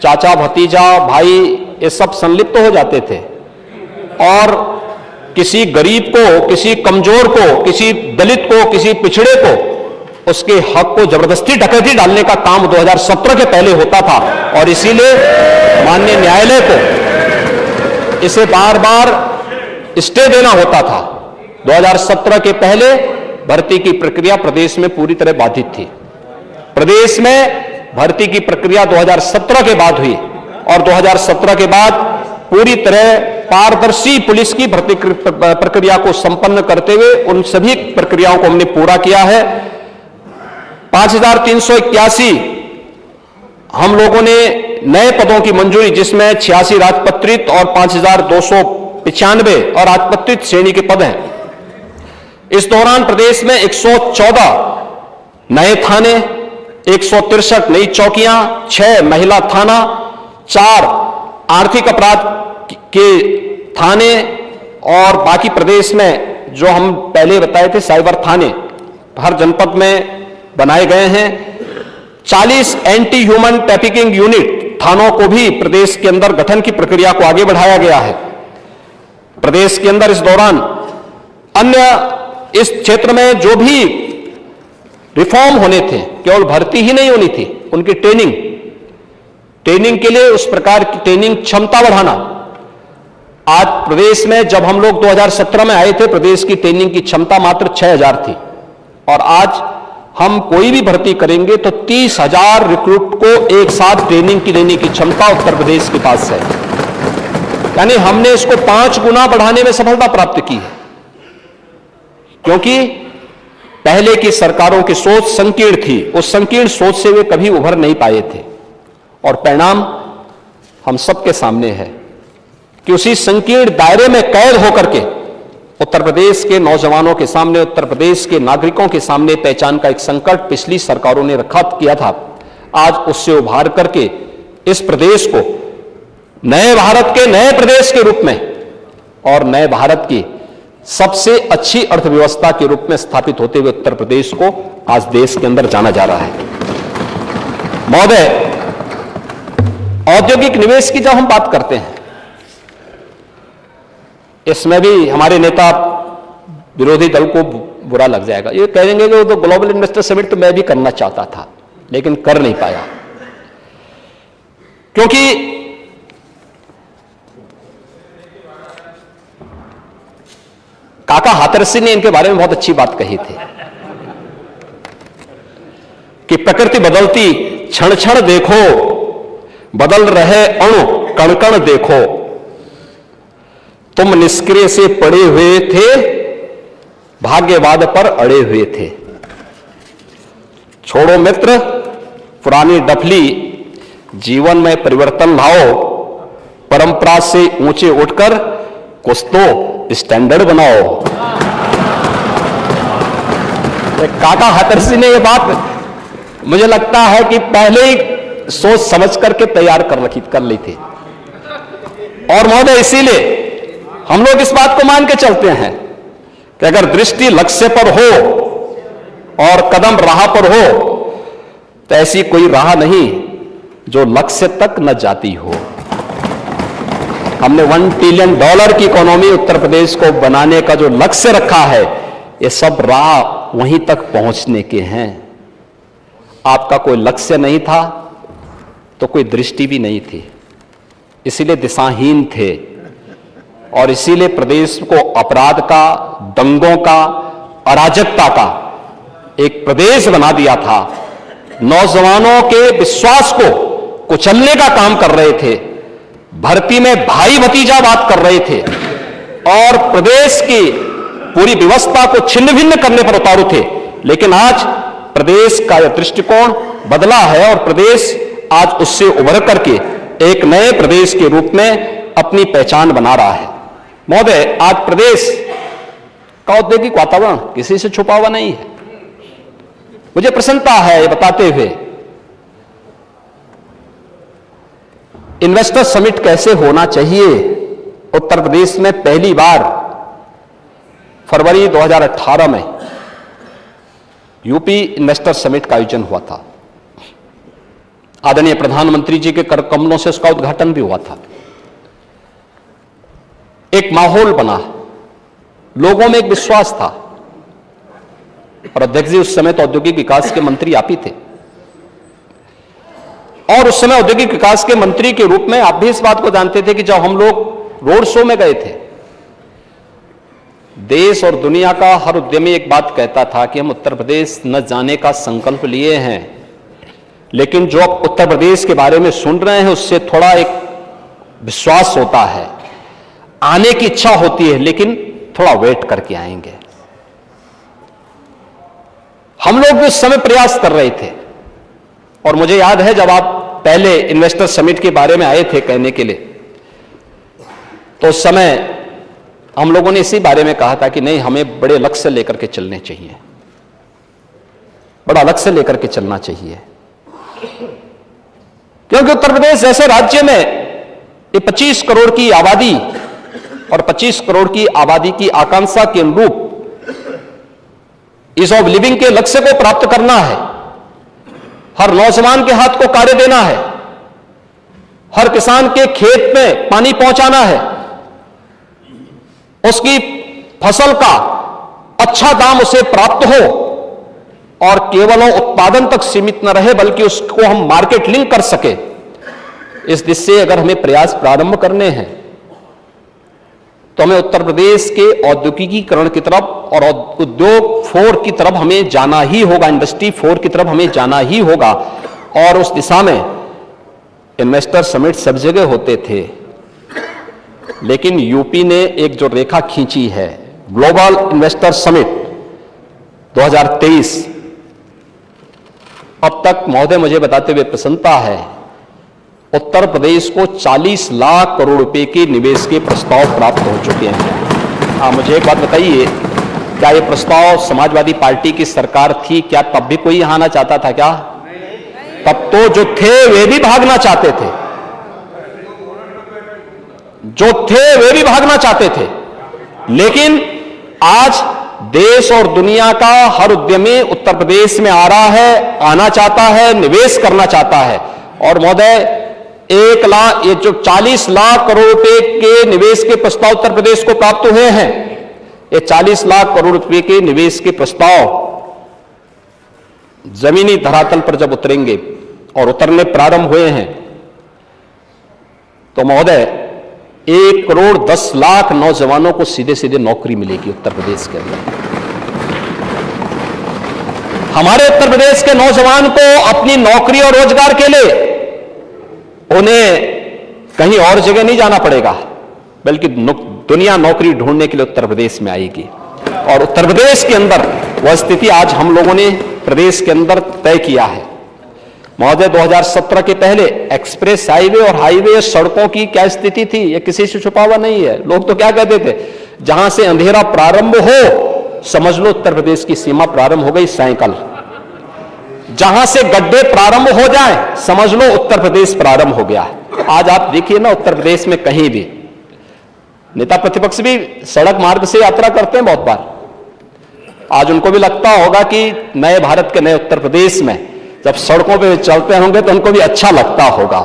चाचा भतीजा भाई ये सब संलिप्त हो जाते थे और किसी गरीब को, किसी कमजोर को, किसी दलित को, किसी पिछड़े को उसके हक को जबरदस्ती डकैती डालने का काम 2017 के पहले होता था। और इसीलिए माननीय न्यायालय को इसे बार बार स्टे देना होता था। 2017 के पहले भर्ती की प्रक्रिया प्रदेश में पूरी तरह बाधित थी। प्रदेश में भर्ती की प्रक्रिया 2017 के बाद हुई और 2017 के बाद पूरी तरह पारदर्शी पुलिस की भर्ती प्रक्रिया को संपन्न करते हुए उन सभी प्रक्रियाओं को हमने पूरा किया है। 5381 हम लोगों ने नए पदों की मंजूरी, जिसमें 86 राजपत्रित और 5295 और राजपत्रित श्रेणी के पद हैं। इस दौरान प्रदेश में 114 नए थाने, 163 नई चौकियां, 6 महिला थाना, 4 आर्थिक अपराध के थाने और बाकी प्रदेश में जो हम पहले बताए थे साइबर थाने हर जनपद में बनाए गए हैं। 40 एंटी ह्यूमन ट्रैफिकिंग यूनिट थानों को भी प्रदेश के अंदर गठन की प्रक्रिया को आगे बढ़ाया गया है। प्रदेश के अंदर इस दौरान अन्य इस क्षेत्र में जो भी रिफॉर्म होने थे, केवल भर्ती ही नहीं होनी थी, उनकी ट्रेनिंग के लिए उस प्रकार की ट्रेनिंग क्षमता बढ़ाना। आज प्रदेश में जब हम लोग 2017 में आए थे, प्रदेश की ट्रेनिंग की क्षमता मात्र 6000 थी और आज हम कोई भी भर्ती करेंगे तो 30,000 रिक्रूट को एक साथ ट्रेनिंग की लेने की क्षमता उत्तर प्रदेश के पास है। यानी हमने इसको 5 गुना बढ़ाने में सफलता प्राप्त की है, क्योंकि पहले की सरकारों की सोच संकीर्ण थी। उस संकीर्ण सोच से वे कभी उभर नहीं पाए थे और परिणाम हम सबके सामने है कि उसी संकीर्ण दायरे में कैद होकर के उत्तर प्रदेश के नौजवानों के सामने, उत्तर प्रदेश के नागरिकों के सामने पहचान का एक संकट पिछली सरकारों ने रखा किया था। आज उससे उभार करके इस प्रदेश को नए भारत के नए प्रदेश के रूप में और नए भारत की सबसे अच्छी अर्थव्यवस्था के रूप में स्थापित होते हुए उत्तर प्रदेश को आज देश के अंदर जाना जा रहा है। महोदय, औद्योगिक निवेश की जब हम बात करते हैं, इसमें भी हमारे नेता विरोधी दल को बुरा लग जाएगा, ये कहेंगे कि तो ग्लोबल इन्वेस्टर समिट तो मैं भी करना चाहता था लेकिन कर नहीं पाया, क्योंकि काका हाथरसी ने इनके बारे में बहुत अच्छी बात कही थी कि प्रकृति बदलती क्षण क्षण देखो, बदल रहे अणु कण कण देखो, तुम निष्क्रिय से पड़े हुए थे, भाग्यवाद पर अड़े हुए थे। छोड़ो मित्र पुरानी डफली, जीवन में परिवर्तन लाओ, परंपरा से ऊंचे उठकर कुछ तो स्टैंडर्ड बनाओ। काका हाथरसी ने यह बात मुझे लगता है कि पहले ही सोच समझ करके तैयार कर ली थी। और महोदय, इसीलिए हम लोग इस बात को मान के चलते हैं कि अगर दृष्टि लक्ष्य पर हो और कदम राह पर हो तो ऐसी कोई राह नहीं जो लक्ष्य तक न जाती हो। हमने $1 ट्रिलियन की इकोनॉमी उत्तर प्रदेश को बनाने का जो लक्ष्य रखा है, ये सब राह वहीं तक पहुंचने के हैं। आपका कोई लक्ष्य नहीं था तो कोई दृष्टि भी नहीं थी, इसीलिए दिशाहीन थे और इसीलिए प्रदेश को अपराध का, दंगों का, अराजकता का एक प्रदेश बना दिया था। नौजवानों के विश्वास को कुचलने का काम कर रहे थे, भर्ती में भाई भतीजा बात कर रहे थे और प्रदेश की पूरी व्यवस्था को छिन्न भिन्न करने पर उतारू थे। लेकिन आज प्रदेश का यह दृष्टिकोण बदला है और प्रदेश आज उससे उभर करके एक नए प्रदेश के रूप में अपनी पहचान बना रहा है। महोदय, आज प्रदेश का औद्योगिक वातावरण किसी से छुपा हुआ नहीं है। मुझे प्रसन्नता है ये बताते हुए, इन्वेस्टर समिट कैसे होना चाहिए। उत्तर प्रदेश में पहली बार फरवरी 2018 में यूपी इन्वेस्टर समिट का आयोजन हुआ था। आदरणीय प्रधानमंत्री जी के कर कमलों से उसका उद्घाटन भी हुआ था। एक माहौल बना, लोगों में एक विश्वास था। और अध्यक्ष जी, उस समय तो औद्योगिक विकास के मंत्री आप ही थे, और उस समय औद्योगिक विकास के मंत्री के रूप में आप भी इस बात को जानते थे कि जब हम लोग रोड शो में गए थे, देश और दुनिया का हर उद्यमी एक बात कहता था कि हम उत्तर प्रदेश न जाने का संकल्प लिए हैं, लेकिन जो आप उत्तर प्रदेश के बारे में सुन रहे हैं उससे थोड़ा एक विश्वास होता है, आने की इच्छा होती है, लेकिन थोड़ा वेट करके आएंगे। हम लोग भी उस समय प्रयास कर रहे थे। और मुझे याद है जब आप पहले इन्वेस्टर समिट के बारे में आए थे कहने के लिए, तो उस समय हम लोगों ने इसी बारे में कहा था कि नहीं, हमें बड़े लक्ष्य लेकर के चलने चाहिए, बड़ा लक्ष्य लेकर के चलना चाहिए। क्योंकि उत्तर प्रदेश जैसे राज्य में ये 25 करोड़ की आबादी और 25 करोड़ की आबादी की आकांक्षा के अनुरूप ईज ऑफ लिविंग के लक्ष्य को प्राप्त करना है, हर नौजवान के हाथ को कार्य देना है, हर किसान के खेत में पानी पहुंचाना है, उसकी फसल का अच्छा दाम उसे प्राप्त हो, और केवल उत्पादन तक सीमित न रहे बल्कि उसको हम मार्केट लिंक कर सके। इस दिशा से अगर हमें प्रयास प्रारंभ करने हैं तो हमें उत्तर प्रदेश के औद्योगिकीकरण की तरफ और उद्योग 4 की तरफ हमें जाना ही होगा, इंडस्ट्री 4 की तरफ हमें जाना ही होगा। और उस दिशा में इन्वेस्टर समिट सब जगह होते थे, लेकिन यूपी ने एक जो रेखा खींची है, ग्लोबल इन्वेस्टर समिट 2023, अब तक महोदय मुझे बताते हुए प्रसन्नता है, उत्तर प्रदेश को 40 लाख करोड़ रुपए के निवेश के प्रस्ताव प्राप्त हो चुके हैं। मुझे एक बात बताइए, क्या ये प्रस्ताव समाजवादी पार्टी की सरकार थी, क्या तब भी कोई आना चाहता था क्या? तब तो जो थे वे भी भागना चाहते थे, जो थे वे भी भागना चाहते थे। लेकिन आज देश और दुनिया का हर उद्यमी उत्तर प्रदेश में आ रहा है, आना चाहता है, निवेश करना चाहता है। और महोदय, 1 लाख, ये जो 40 लाख करोड़ रुपए के निवेश के प्रस्ताव उत्तर प्रदेश को प्राप्त हुए हैं, ये 40 लाख करोड़ रुपए के निवेश के प्रस्ताव जमीनी धरातल पर जब उतरेंगे और उतरने प्रारंभ हुए हैं, तो महोदय 1 करोड़ 10 लाख नौजवानों को सीधे सीधे नौकरी मिलेगी उत्तर प्रदेश के अंदर। हमारे उत्तर प्रदेश के नौजवान को अपनी नौकरी और रोजगार के लिए उन्हें कहीं और जगह नहीं जाना पड़ेगा, बल्कि दुनिया नौकरी ढूंढने के लिए उत्तर प्रदेश में आएगी। और उत्तर प्रदेश के अंदर वह स्थिति आज हम लोगों ने प्रदेश के अंदर तय किया है। महोदय, 2017 के पहले एक्सप्रेस हाईवे और हाईवे सड़कों की क्या स्थिति थी, यह किसी से छुपा हुआ नहीं है। लोग तो क्या कहते थे, जहां से अंधेरा प्रारंभ हो समझ लो उत्तर प्रदेश की सीमा प्रारंभ हो गई साइकिल, जहां से गड्ढे प्रारंभ हो जाए समझ लो उत्तर प्रदेश प्रारंभ हो गया। आज आप देखिए ना, उत्तर प्रदेश में कहीं भी नेता प्रतिपक्ष भी सड़क मार्ग से यात्रा करते हैं बहुत बार। आज उनको भी लगता होगा कि नए भारत के नए उत्तर प्रदेश में जब सड़कों पे चलते होंगे तो उनको भी अच्छा लगता होगा।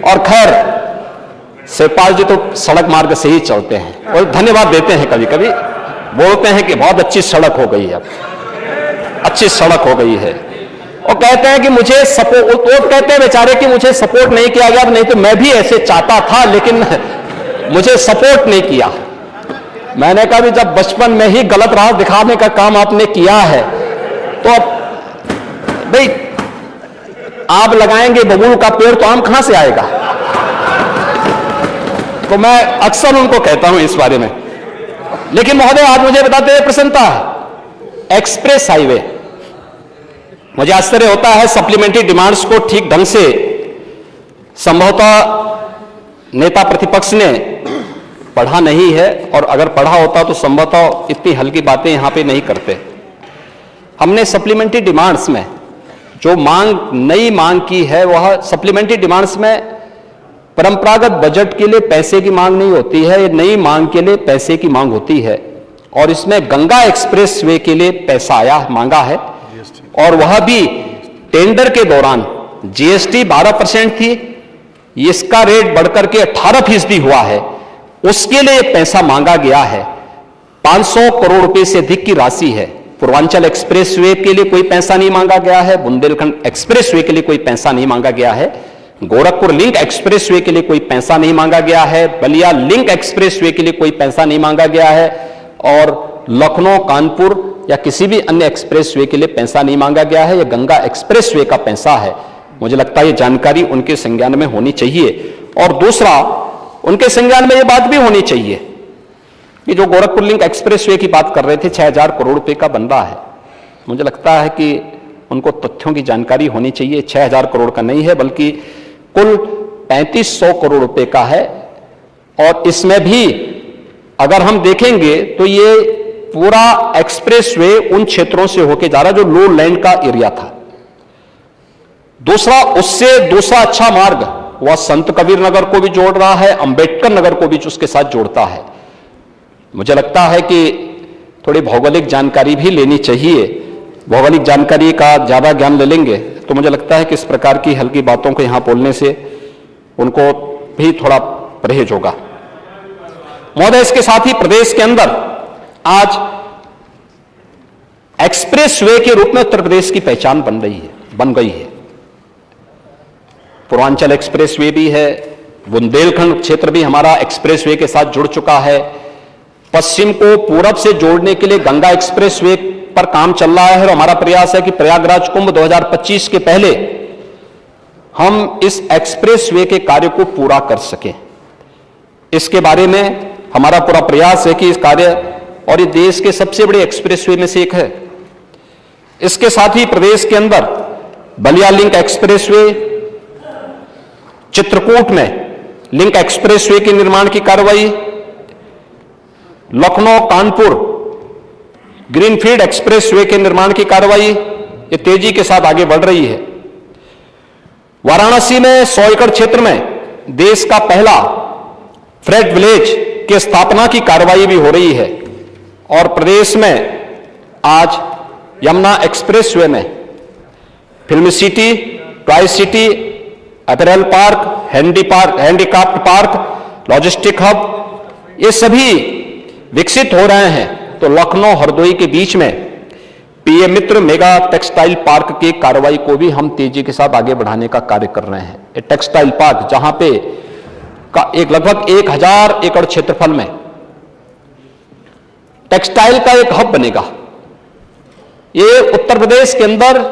और खैर, शिवपाल जी तो सड़क मार्ग से ही चलते हैं और धन्यवाद देते हैं, कभी कभी बोलते हैं कि बहुत अच्छी सड़क हो गई है, अब अच्छी सड़क हो गई है। और कहते हैं कि मुझे सपोर्ट, वो कहते हैं बेचारे कि मुझे सपोर्ट नहीं किया गया, नहीं तो मैं भी ऐसे चाहता था लेकिन मुझे सपोर्ट नहीं किया। मैंने कहा भी जब बचपन में ही गलत राह दिखाने का काम आपने किया है तो अब भाई आप लगाएंगे बबूल का पेड़ तो आम कहां से आएगा। तो मैं अक्सर उनको कहता हूं इस बारे में। लेकिन महोदय, आज मुझे बताते हुए प्रसन्नता है, एक्सप्रेस हाईवे, मुझे आश्चर्य होता है सप्लीमेंट्री डिमांड्स को ठीक ढंग से संभवतः नेता प्रतिपक्ष ने पढ़ा नहीं है, और अगर पढ़ा होता तो संभवतः इतनी हल्की बातें यहां पे नहीं करते। हमने सप्लीमेंट्री डिमांड्स में जो मांग, नई मांग की है, वह सप्लीमेंट्री डिमांड्स में परंपरागत बजट के लिए पैसे की मांग नहीं होती है, ये नई मांग के लिए पैसे की मांग होती है। और इसमें गंगा एक्सप्रेसवे के लिए पैसा आया मांगा है, और वह भी टेंडर के दौरान जीएसटी 12% थी, इसका रेट बढ़कर के 18% हुआ है, उसके लिए पैसा मांगा गया है। 500 करोड़ रुपए से अधिक की राशि है। पूर्वांचल एक्सप्रेसवे के लिए कोई पैसा नहीं मांगा गया है, बुंदेलखंड एक्सप्रेसवे के लिए कोई पैसा नहीं मांगा गया है, गोरखपुर लिंक एक्सप्रेसवे के लिए कोई पैसा नहीं मांगा गया है, बलिया लिंक एक्सप्रेसवे के लिए कोई पैसा नहीं मांगा गया है, और लखनऊ कानपुर या किसी भी अन्य एक्सप्रेसवे के लिए पैसा नहीं मांगा गया है। यह गंगा एक्सप्रेसवे का पैसा है। मुझे लगता है ये जानकारी उनके संज्ञान में होनी चाहिए। और दूसरा, उनके संज्ञान में यह बात भी होनी चाहिए कि जो गोरखपुर लिंक एक्सप्रेसवे की बात कर रहे थे, 6000 करोड़ रुपए का बन रहा है। मुझे लगता है कि उनको तथ्यों की जानकारी होनी चाहिए। 6000 करोड़ का नहीं है, बल्कि कुल 3500 करोड़ रुपए का है। और इसमें भी अगर हम देखेंगे तो ये पूरा एक्सप्रेसवे उन क्षेत्रों से होकर जा रहा जो लो लैंड का एरिया था। दूसरा, उससे दूसरा अच्छा मार्ग वह संत कबीर नगर को भी जोड़ रहा है, अंबेडकर नगर को भी उसके साथ जोड़ता है। मुझे लगता है कि थोड़ी भौगोलिक जानकारी भी लेनी चाहिए। भौगोलिक जानकारी का ज्यादा ज्ञान ले लेंगे तो मुझे लगता है कि इस प्रकार की हल्की बातों को यहां बोलने से उनको भी थोड़ा परहेज होगा। महोदय, इसके साथ ही प्रदेश के अंदर आज एक्सप्रेसवे के रूप में उत्तर प्रदेश की पहचान बन गई है। पूर्वांचल एक्सप्रेसवे भी है, बुंदेलखंड क्षेत्र भी हमारा एक्सप्रेसवे के साथ जुड़ चुका है। पश्चिम को पूरब से जोड़ने के लिए गंगा एक्सप्रेसवे पर काम चल रहा है, और हमारा प्रयास है कि प्रयागराज कुंभ 2025 के पहले हम इस एक्सप्रेसवे के कार्य को पूरा कर सकें। इसके बारे में हमारा पूरा प्रयास है कि इस कार्य, और ये देश के सबसे बड़े एक्सप्रेसवे में से एक है। इसके साथ ही प्रदेश के अंदर बलिया लिंक एक्सप्रेसवे, चित्रकूट में लिंक एक्सप्रेसवे के निर्माण की कार्रवाई, लखनऊ कानपुर ग्रीनफील्ड एक्सप्रेसवे के निर्माण की कार्रवाई ये तेजी के साथ आगे बढ़ रही है। वाराणसी में 100 एकड़ क्षेत्र में देश का पहला फ्रेट विलेज की स्थापना की कार्रवाई भी हो रही है। और प्रदेश में आज यमुना एक्सप्रेसवे में film city, tri city, apparel park, handicraft park, logistic hub, ये सभी विकसित हो रहे हैं। तो लखनऊ हरदोई के बीच में पीएम मित्र मेगा टेक्सटाइल पार्क की कार्रवाई को भी हम तेजी के साथ आगे बढ़ाने का कार्य कर रहे हैं। ये टेक्सटाइल पार्क जहां पे एक लगभग 1000 एकड़ क्षेत्रफल में टेक्सटाइल का एक हब बनेगा। ये उत्तर प्रदेश के अंदर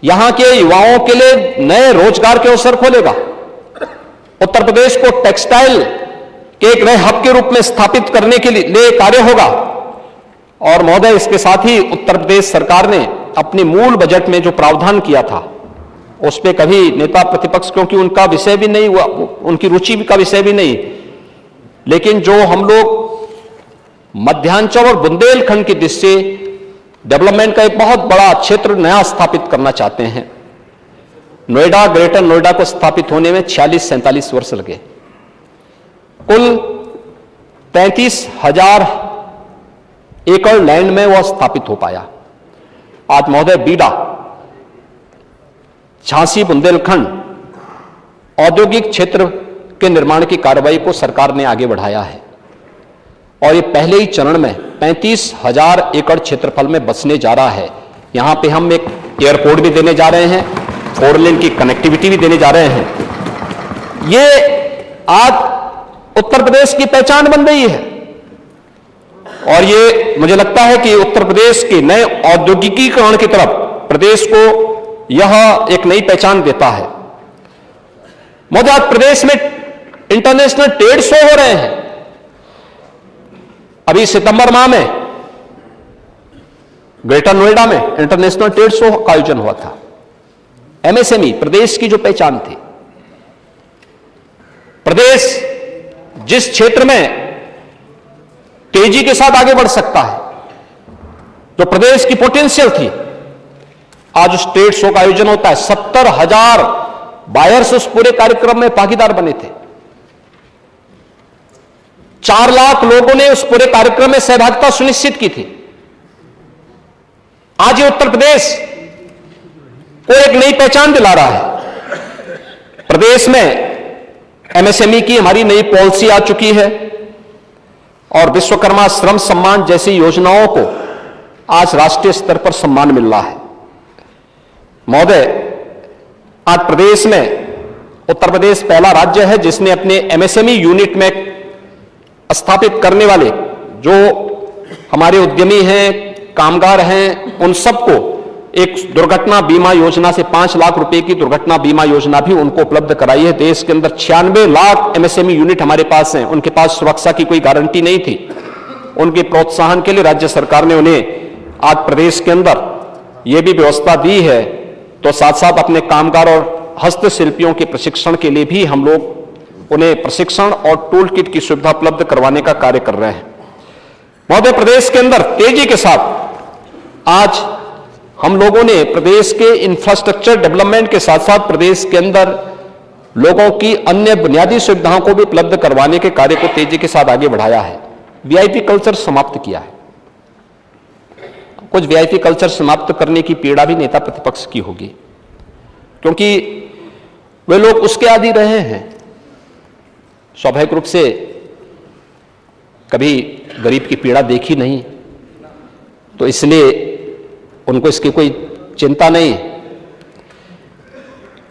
यहां के युवाओं के लिए नए रोजगार के अवसर खोलेगा। उत्तर प्रदेश को टेक्सटाइल के एक नए हब के रूप में स्थापित करने के लिए कार्य होगा। और महोदय, इसके साथ ही उत्तर प्रदेश सरकार ने अपने मूल बजट में जो प्रावधान किया था उस पर कभी नेता प्रतिपक्ष, क्योंकि उनका विषय भी नहीं हुआ, उनकी रुचि का विषय भी नहीं, लेकिन जो हम लोग मध्यांचल और बुंदेलखंड की दृष्टि से डेवलपमेंट का एक बहुत बड़ा क्षेत्र नया स्थापित करना चाहते हैं। नोएडा, ग्रेटर नोएडा को स्थापित होने में 46-47 वर्ष लगे। कुल 33,000 एकड़ लैंड में वह स्थापित हो पाया। आज महोदय, बीडा, झांसी, बुंदेलखंड औद्योगिक क्षेत्र के निर्माण की कार्रवाई को सरकार ने आगे बढ़ाया है। और ये पहले ही चरण में 35,000 एकड़ क्षेत्रफल में बसने जा रहा है। यहां पे हम एक एयरपोर्ट भी देने जा रहे हैं, 4 लेन की कनेक्टिविटी भी देने जा रहे हैं। ये आज उत्तर प्रदेश की पहचान बन रही है। और ये मुझे लगता है कि उत्तर प्रदेश के नए औद्योगिकीकरण की तरफ प्रदेश को यह एक नई पहचान देता है। महोदय, आज प्रदेश में इंटरनेशनल ट्रेड शो हो रहे हैं। अभी सितंबर माह में ग्रेटर नोएडा में इंटरनेशनल ट्रेड शो का आयोजन हुआ था। एमएसएमई प्रदेश की जो पहचान थी, प्रदेश जिस क्षेत्र में तेजी के साथ आगे बढ़ सकता है, जो प्रदेश की पोटेंशियल थी, आज उस ट्रेड शो का आयोजन होता है। 70,000 बायर्स उस पूरे कार्यक्रम में भागीदार बने थे। 4 लाख लोगों ने उस पूरे कार्यक्रम में सहभागिता सुनिश्चित की थी। आज ये उत्तर प्रदेश को एक नई पहचान दिला रहा है। प्रदेश में एमएसएमई की हमारी नई पॉलिसी आ चुकी है और विश्वकर्मा श्रम सम्मान जैसी योजनाओं को आज राष्ट्रीय स्तर पर सम्मान मिल रहा है। महोदय, आज प्रदेश में उत्तर प्रदेश पहला राज्य है जिसने अपने एमएसएमई यूनिट में स्थापित करने वाले जो हमारे उद्यमी हैं, कामगार हैं, उन सबको एक दुर्घटना बीमा योजना से 5 लाख रुपए की दुर्घटना बीमा योजना भी उनको उपलब्ध कराई है। देश के अंदर 96 लाख एमएसएमई यूनिट हमारे पास हैं, उनके पास सुरक्षा की कोई गारंटी नहीं थी। उनके प्रोत्साहन के लिए राज्य सरकार ने उन्हें आज प्रदेश के अंदर यह भी व्यवस्था दी है, तो साथ साथ अपने कामगार और हस्तशिल्पियों के प्रशिक्षण के लिए भी हम लोग उन्हें प्रशिक्षण और टूल किट की सुविधा उपलब्ध करवाने का कार्य कर रहे हैं। महोदय, प्रदेश के अंदर तेजी के साथ आज हम लोगों ने प्रदेश के इंफ्रास्ट्रक्चर डेवलपमेंट के साथ साथ प्रदेश के अंदर लोगों की अन्य बुनियादी सुविधाओं को भी उपलब्ध करवाने के कार्य को तेजी के साथ आगे बढ़ाया है। वीआईपी कल्चर समाप्त किया है। कुछ वीआईपी कल्चर समाप्त करने की पीड़ा भी नेता प्रतिपक्ष की होगी, क्योंकि वे लोग उसके आदी रहे हैं। स्वाभाविक रूप से कभी गरीब की पीड़ा देखी नहीं, तो इसलिए उनको इसकी कोई चिंता नहीं।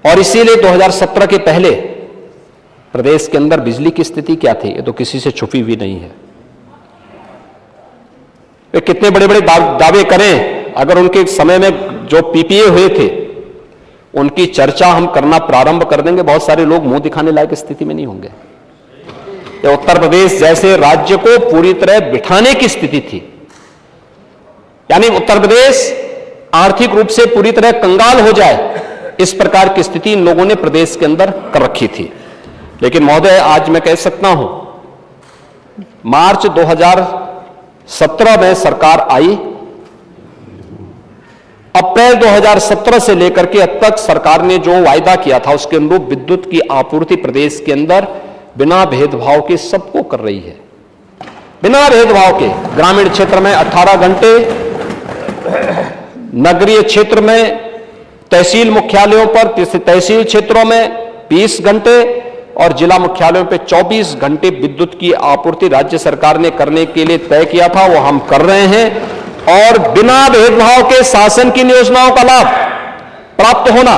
और इसीलिए 2017 के पहले प्रदेश के अंदर बिजली की स्थिति क्या थी, ये तो किसी से छुपी हुई नहीं है। वे कितने बड़े बड़े दावे करें, अगर उनके समय में जो पीपीए हुए थे उनकी चर्चा हम करना प्रारंभ कर देंगे, बहुत सारे लोग मुंह दिखाने लायक स्थिति में नहीं होंगे। ये उत्तर प्रदेश जैसे राज्य को पूरी तरह बिठाने की स्थिति थी, यानी उत्तर प्रदेश आर्थिक रूप से पूरी तरह कंगाल हो जाए, इस प्रकार की स्थिति इन लोगों ने प्रदेश के अंदर कर रखी थी। लेकिन महोदय, आज मैं कह सकता हूं, मार्च 2017 में सरकार आई, अप्रैल 2017 से लेकर के अब तक सरकार ने जो वायदा किया था उसके अनुरूप विद्युत की आपूर्ति प्रदेश के अंदर बिना भेदभाव के सबको कर रही है। बिना भेदभाव के ग्रामीण क्षेत्र में 18 घंटे, नगरीय क्षेत्र में तहसील मुख्यालयों पर, तहसील क्षेत्रों में 20 घंटे और जिला मुख्यालयों पे 24 घंटे विद्युत की आपूर्ति राज्य सरकार ने करने के लिए तय किया था, वो हम कर रहे हैं। और बिना भेदभाव के शासन की योजनाओं का लाभ प्राप्त होना।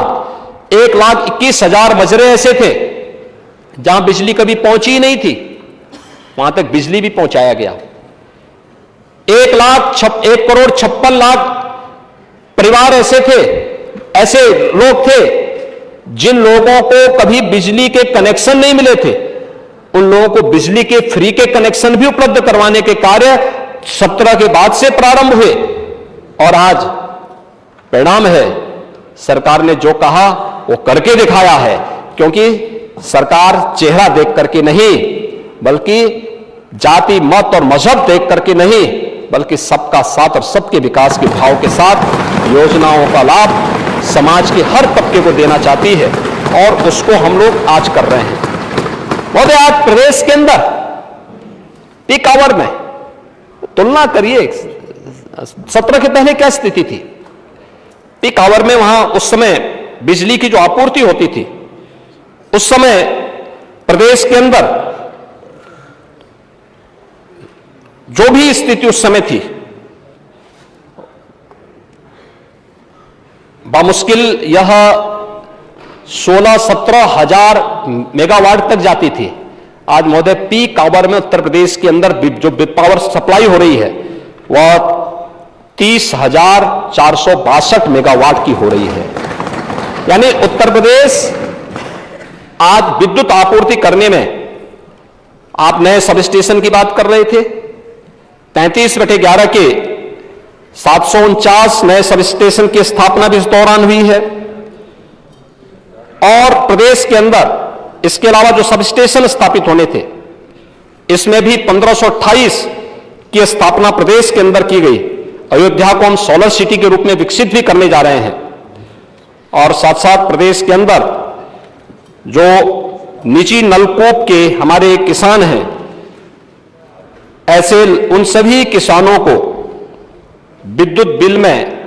1,21,000 मजरे ऐसे थे जहां बिजली कभी पहुंची ही नहीं थी, वहां तक बिजली भी पहुंचाया गया। 1,56,00,000 परिवार ऐसे थे, ऐसे लोग थे जिन लोगों को कभी बिजली के कनेक्शन नहीं मिले थे, उन लोगों को बिजली के फ्री के कनेक्शन भी उपलब्ध करवाने के कार्य 17 के बाद से प्रारंभ हुए। और आज परिणाम है, सरकार ने जो कहा वो करके दिखाया है। क्योंकि सरकार चेहरा देख करके नहीं, बल्कि जाति, मत और मजहब देख करके नहीं, बल्कि सबका साथ और सबके विकास के भाव के साथ योजनाओं का लाभ समाज के हर तबके को देना चाहती है, और उसको हम लोग आज कर रहे हैं। महोदय, आज प्रदेश के अंदर पीक आवर में तुलना करिए 17 के पहले क्या स्थिति थी। पीक आवर में वहां उस समय बिजली की जो आपूर्ति होती थी, उस समय प्रदेश के अंदर जो भी स्थिति उस समय थी, बामुश्किल यह 16-17 हजार मेगावाट तक जाती थी। आज महोदय पीक आवर में उत्तर प्रदेश के अंदर जो पावर सप्लाई हो रही है वह 30,462 मेगावाट की हो रही है। यानी उत्तर प्रदेश आज विद्युत आपूर्ति करने में, आप नए सब स्टेशन की बात कर रहे थे, 33/11 के 749 नए सब स्टेशन की स्थापना भी इस दौरान हुई है। और प्रदेश के अंदर इसके अलावा जो सब स्टेशन स्थापित होने थे, इसमें भी 1528 की स्थापना प्रदेश के अंदर की गई। अयोध्या को हम सोलर सिटी के रूप में विकसित भी करने जा रहे हैं। और साथ साथ प्रदेश के अंदर जो निजी नलकूप के हमारे किसान हैं, ऐसे उन सभी किसानों को विद्युत बिल में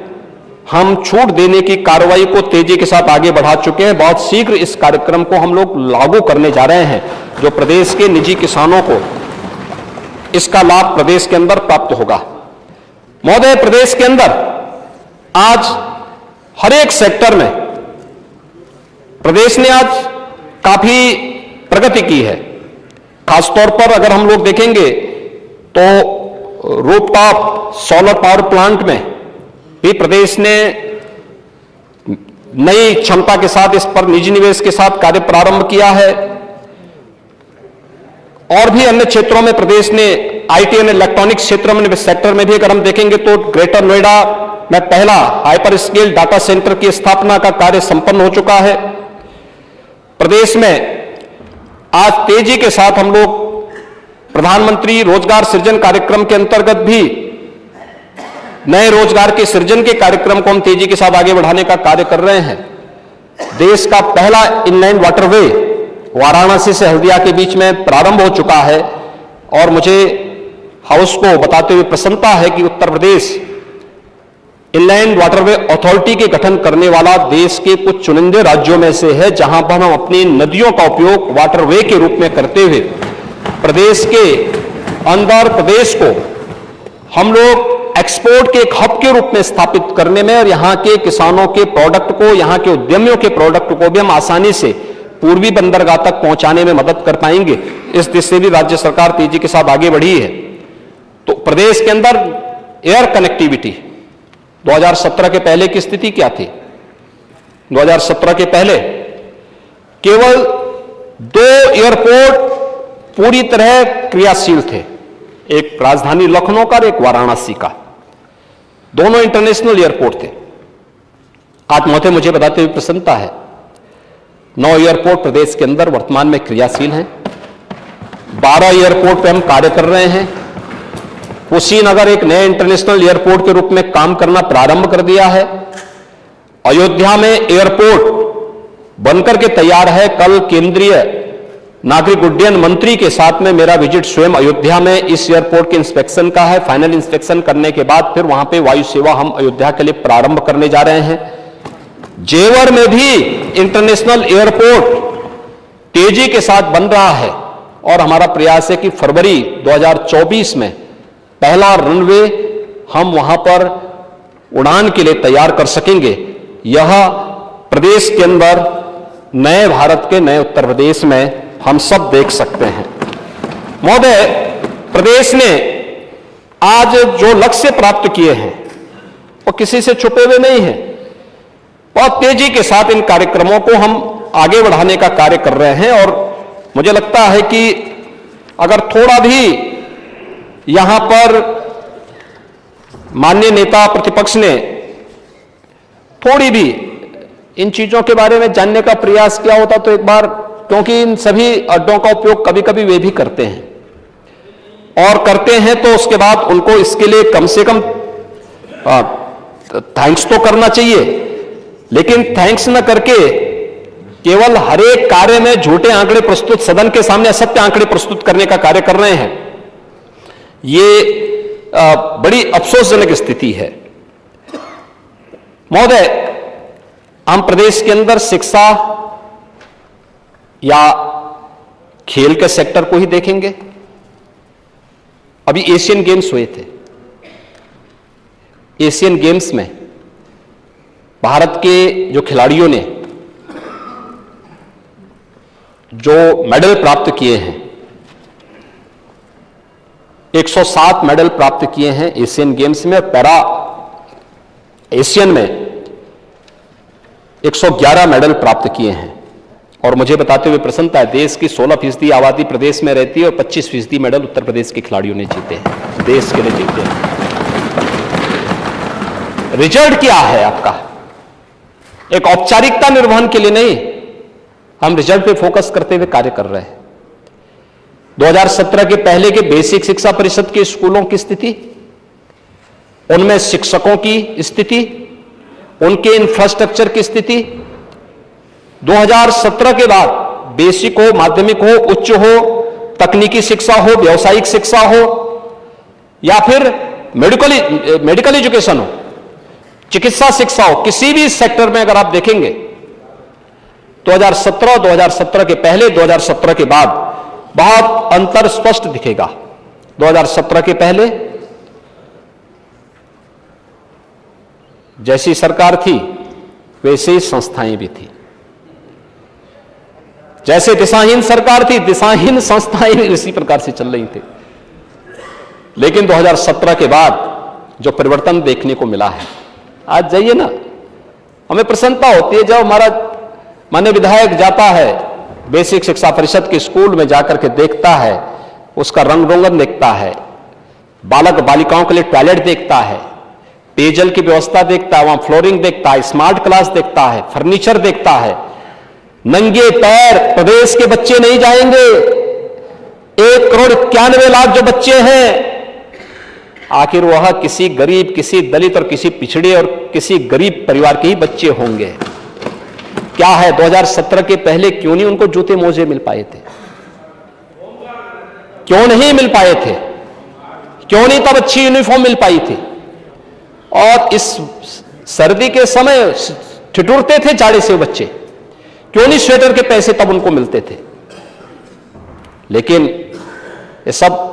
हम छूट देने की कार्रवाई को तेजी के साथ आगे बढ़ा चुके हैं। बहुत शीघ्र इस कार्यक्रम को हम लोग लागू करने जा रहे हैं, जो प्रदेश के निजी किसानों को इसका लाभ प्रदेश के अंदर प्राप्त होगा। महोदय, प्रदेश के अंदर आज हर एक सेक्टर में प्रदेश ने आज काफी प्रगति की है। खासतौर पर अगर हम लोग देखेंगे तो रूफटॉप सोलर पावर प्लांट में भी प्रदेश ने नई क्षमता के साथ इस पर निजी निवेश के साथ कार्य प्रारंभ किया है। और भी अन्य क्षेत्रों में प्रदेश ने आईटी एंड इलेक्ट्रॉनिक्स क्षेत्र में सेक्टर में भी अगर हम देखेंगे तो ग्रेटर नोएडा में पहला हाइपर स्केल डाटा सेंटर की स्थापना का कार्य संपन्न हो चुका है। प्रदेश में आज तेजी के साथ हम लोग प्रधानमंत्री रोजगार सृजन कार्यक्रम के अंतर्गत भी नए रोजगार के सृजन के कार्यक्रम को हम तेजी के साथ आगे बढ़ाने का कार्य कर रहे हैं। देश का पहला इनलाइन वाटरवे वाराणसी से हल्दिया के बीच में प्रारंभ हो चुका है और मुझे हाउस को बताते हुए प्रसन्नता है कि Uttar Pradesh inland waterway authority के गठन करने वाला देश के कुछ चुनिंदे राज्यों में से है, जहां पर हम अपनी नदियों का उपयोग वाटरवे के रूप में करते हुए प्रदेश के अंदर प्रदेश को हम लोग एक्सपोर्ट के एक हब के रूप में स्थापित करने में और यहां के किसानों के प्रोडक्ट को, यहां के उद्यमियों के प्रोडक्ट को भी हम आसानी से पूर्वी बंदरगाह तक पहुंचाने में मदद कर पाएंगे। इस दिशा से भी राज्य सरकार तेजी के साथ आगे बढ़ी है। तो प्रदेश के अंदर एयर कनेक्टिविटी 2017 के पहले की स्थिति क्या थी? 2017 के पहले केवल 2 एयरपोर्ट पूरी तरह क्रियाशील थे, एक राजधानी लखनऊ का और एक वाराणसी का। दोनों इंटरनेशनल एयरपोर्ट थे। आज महोदय मुझे बताते हुए प्रसन्नता है 9 एयरपोर्ट प्रदेश के अंदर वर्तमान में क्रियाशील हैं। 12 एयरपोर्ट पे हम कार्य कर रहे हैं। कुशीनगर एक नए इंटरनेशनल एयरपोर्ट के रूप में काम करना प्रारंभ कर दिया है। अयोध्या में एयरपोर्ट बनकर के तैयार है। कल केंद्रीय नागरिक उड्डयन मंत्री के साथ में मेरा विजिट स्वयं अयोध्या में इस एयरपोर्ट के इंस्पेक्शन का है। फाइनल इंस्पेक्शन करने के बाद फिर वहां पे वायु सेवा हम अयोध्या के लिए प्रारंभ करने जा रहे हैं। जेवर में भी इंटरनेशनल एयरपोर्ट तेजी के साथ बन रहा है और हमारा प्रयास है कि फरवरी 2024 में पहला रनवे हम वहां पर उड़ान के लिए तैयार कर सकेंगे। यह प्रदेश के अंदर नए भारत के नए उत्तर प्रदेश में हम सब देख सकते हैं। महोदय, प्रदेश ने आज जो लक्ष्य प्राप्त किए हैं वो किसी से छुपे हुए नहीं हैं। बहुत तेजी के साथ इन कार्यक्रमों को हम आगे बढ़ाने का कार्य कर रहे हैं और मुझे लगता है कि अगर थोड़ा भी यहां पर माननीय नेता प्रतिपक्ष ने थोड़ी भी इन चीजों के बारे में जानने का प्रयास किया होता तो एक बार, क्योंकि इन सभी अड्डों का उपयोग कभी कभी वे भी करते हैं और करते हैं तो उसके बाद उनको इसके लिए कम से कम थैंक्स तो करना चाहिए, लेकिन थैंक्स न करके केवल हर एक कार्य में झूठे आंकड़े प्रस्तुत, सदन के सामने असत्य आंकड़े प्रस्तुत करने का कार्य कर रहे हैं। ये बड़ी अफसोसजनक स्थिति है। महोदय, हम प्रदेश के अंदर शिक्षा या खेल के सेक्टर को ही देखेंगे। अभी एशियन गेम्स हुए थे। एशियन गेम्स में भारत के जो खिलाड़ियों ने जो मेडल प्राप्त किए हैं, 107 मेडल प्राप्त किए हैं एशियन गेम्स में। पैरा एशियन में 111 मेडल प्राप्त किए हैं और मुझे बताते हुए प्रसन्नता है देश की 16% आबादी प्रदेश में रहती है और 25% मेडल उत्तर प्रदेश के खिलाड़ियों ने जीते हैं, देश के लिए जीते हैं। रिजल्ट क्या है आपका? एक औपचारिकता निर्वहन के लिए नहीं, हम रिजल्ट पे फोकस करते हुए कार्य कर रहे हैं। 2017 के पहले के बेसिक शिक्षा परिषद के स्कूलों की स्थिति, उनमें शिक्षकों की स्थिति, उनके इंफ्रास्ट्रक्चर की स्थिति, 2017 के बाद बेसिक हो, माध्यमिक हो, उच्च हो, तकनीकी शिक्षा हो, व्यावसायिक शिक्षा हो, या फिर मेडिकल एजुकेशन हो, चिकित्सा शिक्षा हो, किसी भी सेक्टर में अगर आप देखेंगे 2017 के पहले 2017 के बाद बहुत अंतर स्पष्ट दिखेगा। 2017 के पहले जैसी सरकार थी वैसे ही संस्थाएं भी थी, जैसे दिशाहीन सरकार थी दिशाहीन संस्थाएं भी इसी प्रकार से चल रही थी। लेकिन 2017 के बाद जो परिवर्तन देखने को मिला है, आज जाइए ना, हमें प्रसन्नता होती है जब हमारा माननीय विधायक जाता है बेसिक शिक्षा परिषद के स्कूल में जाकर के देखता है, उसका रंग रोगन देखता है, बालक बालिकाओं के लिए टॉयलेट देखता है, पेयजल की व्यवस्था देखता है, वहां फ्लोरिंग देखता है, स्मार्ट क्लास देखता है, फर्नीचर देखता है। नंगे पैर प्रदेश के बच्चे नहीं जाएंगे। 1,91,00,000 जो बच्चे हैं, आखिर वह किसी गरीब, किसी दलित और किसी पिछड़े और किसी गरीब परिवार के ही बच्चे होंगे। क्या है 2017 के पहले क्यों नहीं उनको जूते मोजे मिल पाए थे? क्यों नहीं मिल पाए थे? क्यों नहीं तब अच्छी यूनिफॉर्म मिल पाई थी? और इस सर्दी के समय ठिठुरते थे जाड़े से बच्चे, क्यों नहीं स्वेटर के पैसे तब उनको मिलते थे? लेकिन ये सब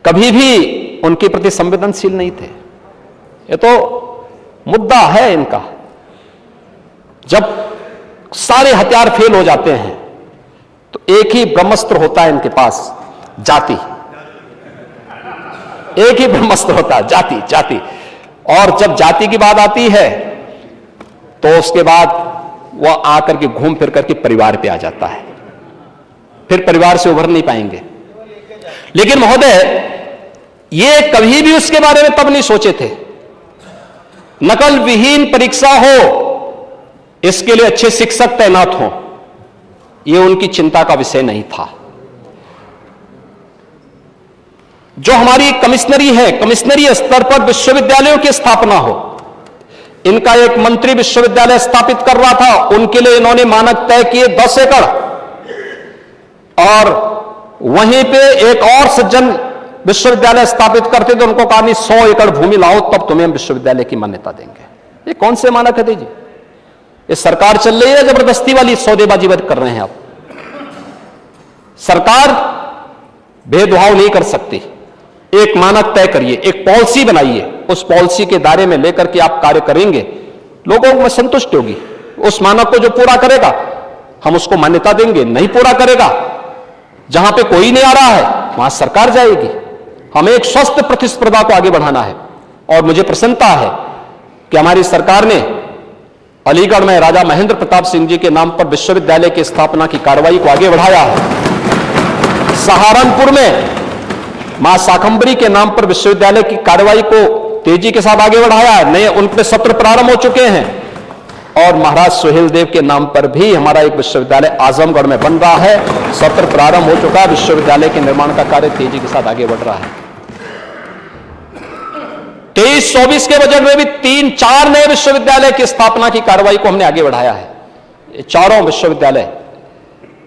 कभी भी उनके प्रति संवेदनशील नहीं थे। ये तो मुद्दा है इनका। जब सारे हथियार फेल हो जाते हैं तो एक ही ब्रह्मास्त्र होता है इनके पास, जाति। एक ही ब्रह्मास्त्र होता है, जाति जाति। और जब जाति की बात आती है तो उसके बाद वह आकर के घूम फिर करके परिवार पे आ जाता है, फिर परिवार से उभर नहीं पाएंगे। लेकिन महोदय, ये कभी भी उसके बारे में तब नहीं सोचे थे। नकल विहीन परीक्षा हो, इसके लिए अच्छे शिक्षक तैनात हो, यह उनकी चिंता का विषय नहीं था। जो हमारी कमिश्नरी है, कमिश्नरी स्तर पर विश्वविद्यालयों की स्थापना हो, इनका एक मंत्री विश्वविद्यालय स्थापित कर रहा था, उनके लिए इन्होंने मानक तय किए 10 एकड़, और वहीं पे एक और सज्जन विश्वविद्यालय स्थापित करते तो उनको कहा नहीं 100 एकड़ भूमि लाओ तब तुम्हें हम विश्वविद्यालय की मान्यता देंगे। ये कौन से मानक है दीजिए? ये सरकार चल रही है, जबरदस्ती वाली सौदेबाजी कर रहे हैं आप। सरकार भेदभाव नहीं कर सकती। एक मानक तय करिए, एक पॉलिसी बनाइए, उस पॉलिसी के दायरे में लेकर के आप कार्य करेंगे, लोगों में संतुष्टि होगी। उस मानक को जो पूरा करेगा हम उसको मान्यता देंगे, नहीं पूरा करेगा, जहां पे कोई नहीं आ रहा है वहां सरकार जाएगी। हमें एक स्वस्थ प्रतिस्पर्धा को आगे बढ़ाना है। और मुझे प्रसन्नता है कि हमारी सरकार ने अलीगढ़ में राजा महेंद्र प्रताप सिंह जी के नाम पर विश्वविद्यालय की स्थापना की कार्रवाई को आगे बढ़ाया है। सहारनपुर में मां शाकंभरी के नाम पर विश्वविद्यालय की कार्रवाई को तेजी के साथ आगे बढ़ाया है। नए उनके सत्र प्रारंभ हो चुके हैं। और महाराज सुहेल देव के नाम पर भी हमारा एक विश्वविद्यालय आजमगढ़ में बन रहा है, सत्र प्रारंभ हो चुका है। विश्वविद्यालय के निर्माण का कार्य तेजी के साथ आगे बढ़ रहा है। 23-24 के बजट में भी 3-4 नए विश्वविद्यालय की स्थापना की कार्रवाई को हमने आगे बढ़ाया है। ये चारों विश्वविद्यालय,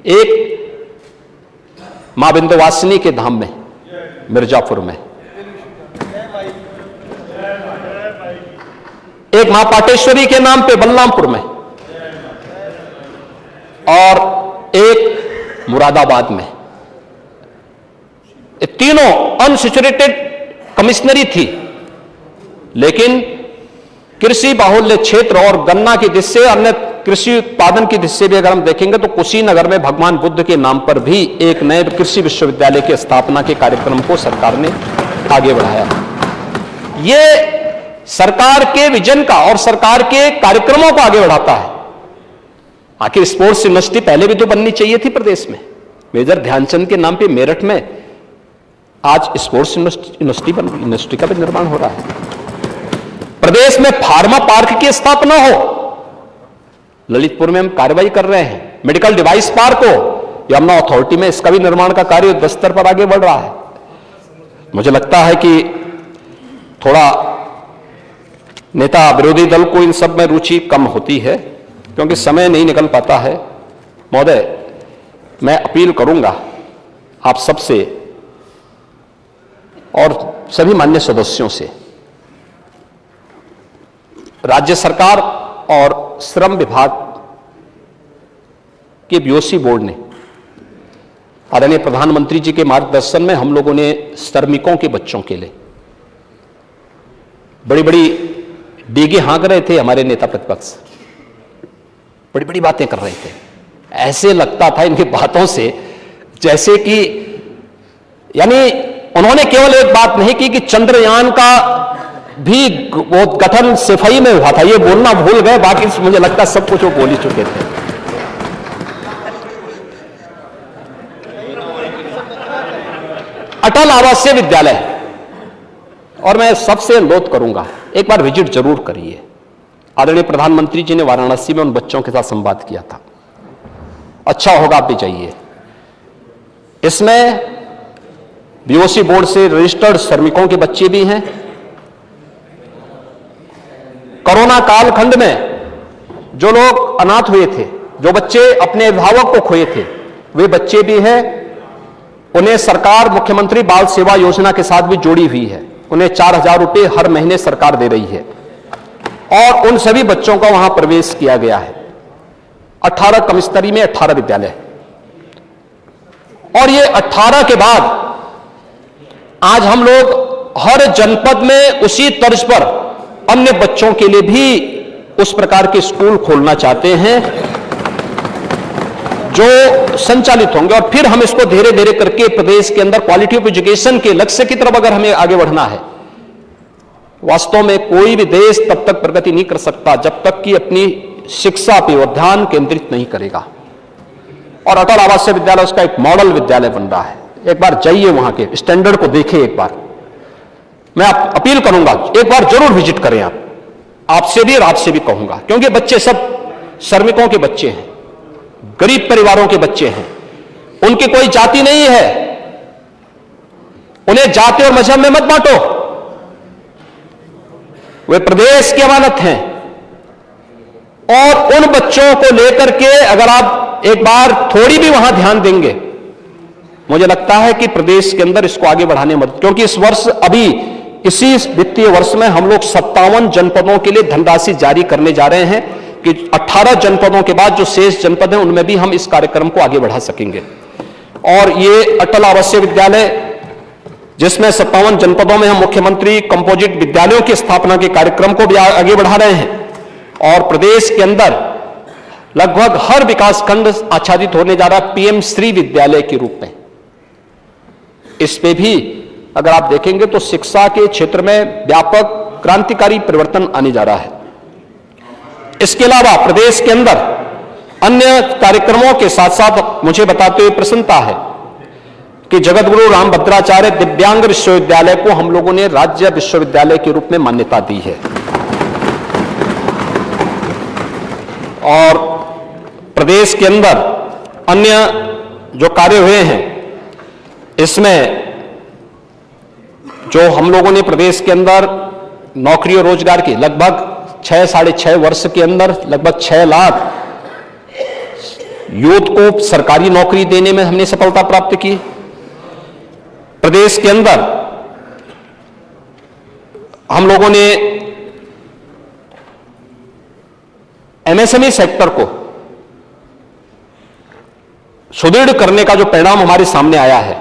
एक मां विंध्यवासिनी के धाम में मिर्जापुर में, एक मां पाटेश्वरी के नाम पे बलरामपुर में, और एक मुरादाबाद में। ये तीनों अनसैचुरेटेड कमिश्नरी थी, लेकिन कृषि बाहुल्य क्षेत्र और गन्ना की दृष्टि से, अन्य कृषि उत्पादन की दृष्टि से भी अगर हम देखेंगे तो कुशीनगर में भगवान बुद्ध के नाम पर भी एक नए कृषि विश्वविद्यालय की स्थापना के कार्यक्रम को सरकार ने आगे बढ़ाया। ये सरकार के विजन का और सरकार के कार्यक्रमों को आगे बढ़ाता है। आखिर स्पोर्ट्स यूनिवर्सिटी पहले भी तो बननी चाहिए थी प्रदेश में। मेजर ध्यानचंद के नाम पे मेरठ में आज स्पोर्ट्स यूनिवर्सिटी का भी निर्माण हो रहा है। प्रदेश में फार्मा पार्क की स्थापना हो, ललितपुर में हम कार्रवाई कर रहे हैं। मेडिकल डिवाइस पार्क हो, यमुना अथॉरिटी में इसका भी निर्माण का कार्य युद्ध स्तर पर आगे बढ़ रहा है। मुझे लगता है कि थोड़ा नेता विरोधी दल को इन सब में रुचि कम होती है, क्योंकि समय नहीं निकल पाता है। महोदय, मैं अपील करूंगा आप सबसे और सभी मान्य सदस्यों से राज्य सरकार और श्रम विभाग के बीओसी बोर्ड ने आदरणीय प्रधानमंत्री जी के मार्गदर्शन में हम लोगों ने श्रमिकों के बच्चों के लिए बड़ी बड़ी डीगे हाँक रहे थे। हमारे नेता प्रतिपक्ष बड़ी बड़ी बातें कर रहे थे। ऐसे लगता था इनकी बातों से जैसे कि यानी उन्होंने केवल एक बात नहीं की कि चंद्रयान का भी वो गठन सिफाई में हुआ था, ये बोलना भूल गए। बाकी मुझे लगता है सब कुछ वो बोल ही चुके थे। अटल आवासीय विद्यालय, और मैं सबसे अनुरोध करूंगा एक बार विजिट जरूर करिए। आदरणीय प्रधानमंत्री जी ने वाराणसी में उन बच्चों के साथ संवाद किया था। अच्छा होगा आप भी जाइए। इसमें बीओसी बोर्ड से रजिस्टर्ड श्रमिकों के बच्चे भी हैं। कोरोना कालखंड में जो लोग अनाथ हुए थे, जो बच्चे अपने अभिभावक को खोए थे, वे बच्चे भी हैं। उन्हें सरकार मुख्यमंत्री बाल सेवा योजना के साथ भी जोड़ी हुई है। उन्हें 4,000 रुपए हर महीने सरकार दे रही है और उन सभी बच्चों का वहां प्रवेश किया गया है। 18 कम स्तरीय में 18 विद्यालय, और ये 18 के बाद आज हम लोग हर जनपद में उसी तर्ज पर अन्य बच्चों के लिए भी उस प्रकार के स्कूल खोलना चाहते हैं जो संचालित होंगे। और फिर हम इसको धीरे धीरे करके प्रदेश के अंदर क्वालिटी ऑफ एजुकेशन के लक्ष्य की तरफ अगर हमें आगे बढ़ना है। वास्तव में कोई भी देश तब तक प्रगति नहीं कर सकता जब तक कि अपनी शिक्षा पे और ध्यान केंद्रित नहीं करेगा। और अटल आवासीय विद्यालय उसका एक मॉडल विद्यालय बन रहा है। एक बार जाइए, वहां के स्टैंडर्ड को देखिए। एक बार मैं आप अपील करूंगा, एक बार जरूर विजिट करें। आप आपसे भी और आपसे भी कहूंगा, क्योंकि बच्चे सब श्रमिकों के बच्चे हैं, गरीब परिवारों के बच्चे हैं। उनकी कोई जाति नहीं है। उन्हें जाति और मजहब में मत बांटो। वे प्रदेश की अमानत हैं। और उन बच्चों को लेकर के अगर आप एक बार थोड़ी भी वहां ध्यान देंगे, मुझे लगता है कि प्रदेश के अंदर इसको आगे बढ़ाने में, क्योंकि इस वर्ष अभी इसी वित्तीय वर्ष में हम लोग 57 जनपदों के लिए धनराशि जारी करने जा रहे हैं कि 18 जनपदों के बाद जो शेष जनपद हैं उनमें भी हम इस कार्यक्रम को आगे बढ़ा सकेंगे। और ये अटल आवासीय विद्यालय जिसमें 57 जनपदों में हम मुख्यमंत्री कंपोजिट विद्यालयों की स्थापना के कार्यक्रम को भी आगे बढ़ा रहे हैं। और प्रदेश के अंदर लगभग हर विकासखंड आच्छादित होने जा रहा है पीएम श्री विद्यालय के रूप में। इस पे भी अगर आप देखेंगे तो शिक्षा के क्षेत्र में व्यापक क्रांतिकारी परिवर्तन आने जा रहा है। इसके अलावा प्रदेश के अंदर अन्य कार्यक्रमों के साथ साथ मुझे बताते हुए प्रसन्नता है कि जगतगुरु रामभद्राचार्य दिव्यांग विश्वविद्यालय को हम लोगों ने राज्य विश्वविद्यालय के रूप में मान्यता दी है। और प्रदेश के अंदर अन्य जो कार्य हुए हैं, इसमें जो हम लोगों ने प्रदेश के अंदर नौकरी और रोजगार की लगभग 6-6.5 वर्ष के अंदर लगभग 6 लाख यूथ को सरकारी नौकरी देने में हमने सफलता प्राप्त की। प्रदेश के अंदर हम लोगों ने एमएसएमई सेक्टर को सुदृढ़ करने का जो परिणाम हमारे सामने आया है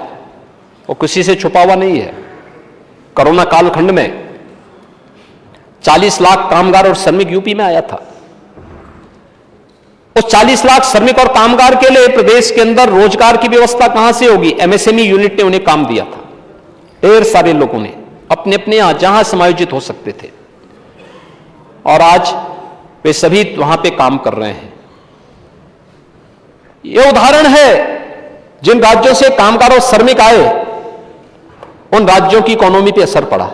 वो किसी से छुपा हुआ नहीं है। कोरोना कालखंड में 40 लाख कामगार और श्रमिक यूपी में आया था। उस 40 लाख श्रमिक और कामगार के लिए प्रदेश के अंदर रोजगार की व्यवस्था कहां से होगी? एमएसएमई यूनिट ने उन्हें काम दिया था। ढेर सारे लोगों ने अपने अपने यहां जहां समायोजित हो सकते थे और आज वे सभी वहां पे काम कर रहे हैं। यह उदाहरण है, जिन राज्यों से कामगार और श्रमिक आए उन राज्यों की इकोनॉमी पे असर पड़ा,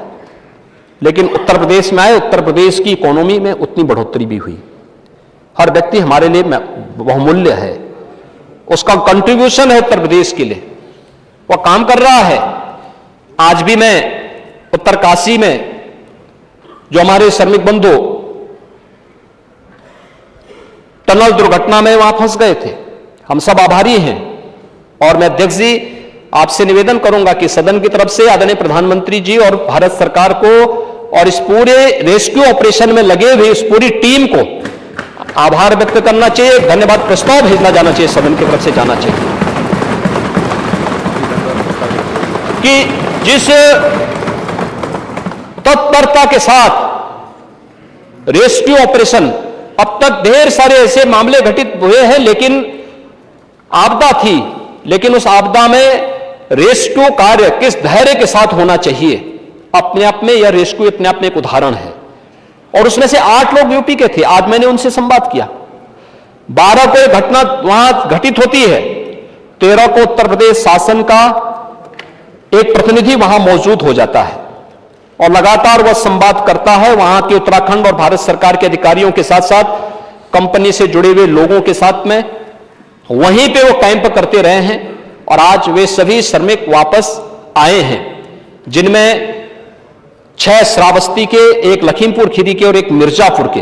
लेकिन उत्तर प्रदेश में आए, उत्तर प्रदेश की इकोनॉमी में उतनी बढ़ोतरी भी हुई। हर व्यक्ति हमारे लिए बहुमूल्य है, उसका कंट्रीब्यूशन है उत्तर प्रदेश के लिए, वह काम कर रहा है। आज भी मैं उत्तरकाशी में जो हमारे श्रमिक बंधु टनल दुर्घटना में वहां फंस गए थे, हम सब आभारी हैं। और मैं अध्यक्ष जी आपसे निवेदन करूंगा कि सदन की तरफ से आदरणीय प्रधानमंत्री जी और भारत सरकार को और इस पूरे रेस्क्यू ऑपरेशन में लगे हुए इस पूरी टीम को आभार व्यक्त करना चाहिए, धन्यवाद प्रस्ताव भेजना जाना चाहिए, सदन की तरफ से जाना चाहिए कि जिस तत्परता के साथ रेस्क्यू ऑपरेशन, अब तक ढेर सारे ऐसे मामले घटित हुए हैं, लेकिन आपदा थी, लेकिन उस आपदा में रेस्क्यू कार्य किस धैर्य के साथ होना चाहिए, अपने आप में यह रेस्क्यू अपने आप में एक उदाहरण है। और उसमें से 8 लोग यूपी के थे। आज मैंने उनसे संवाद किया। 12 को एक घटना वहां घटित होती है, 13 को उत्तर प्रदेश शासन का एक प्रतिनिधि वहां मौजूद हो जाता है और लगातार वह संवाद करता है वहां के उत्तराखंड और भारत सरकार के अधिकारियों के साथ साथ कंपनी से जुड़े हुए लोगों के साथ में। वहीं पे वो कैंप करते रहे हैं और आज वे सभी श्रमिक वापस आए हैं, जिनमें 6 श्रावस्ती के, एक लखीमपुर खीरी के और एक मिर्जापुर के,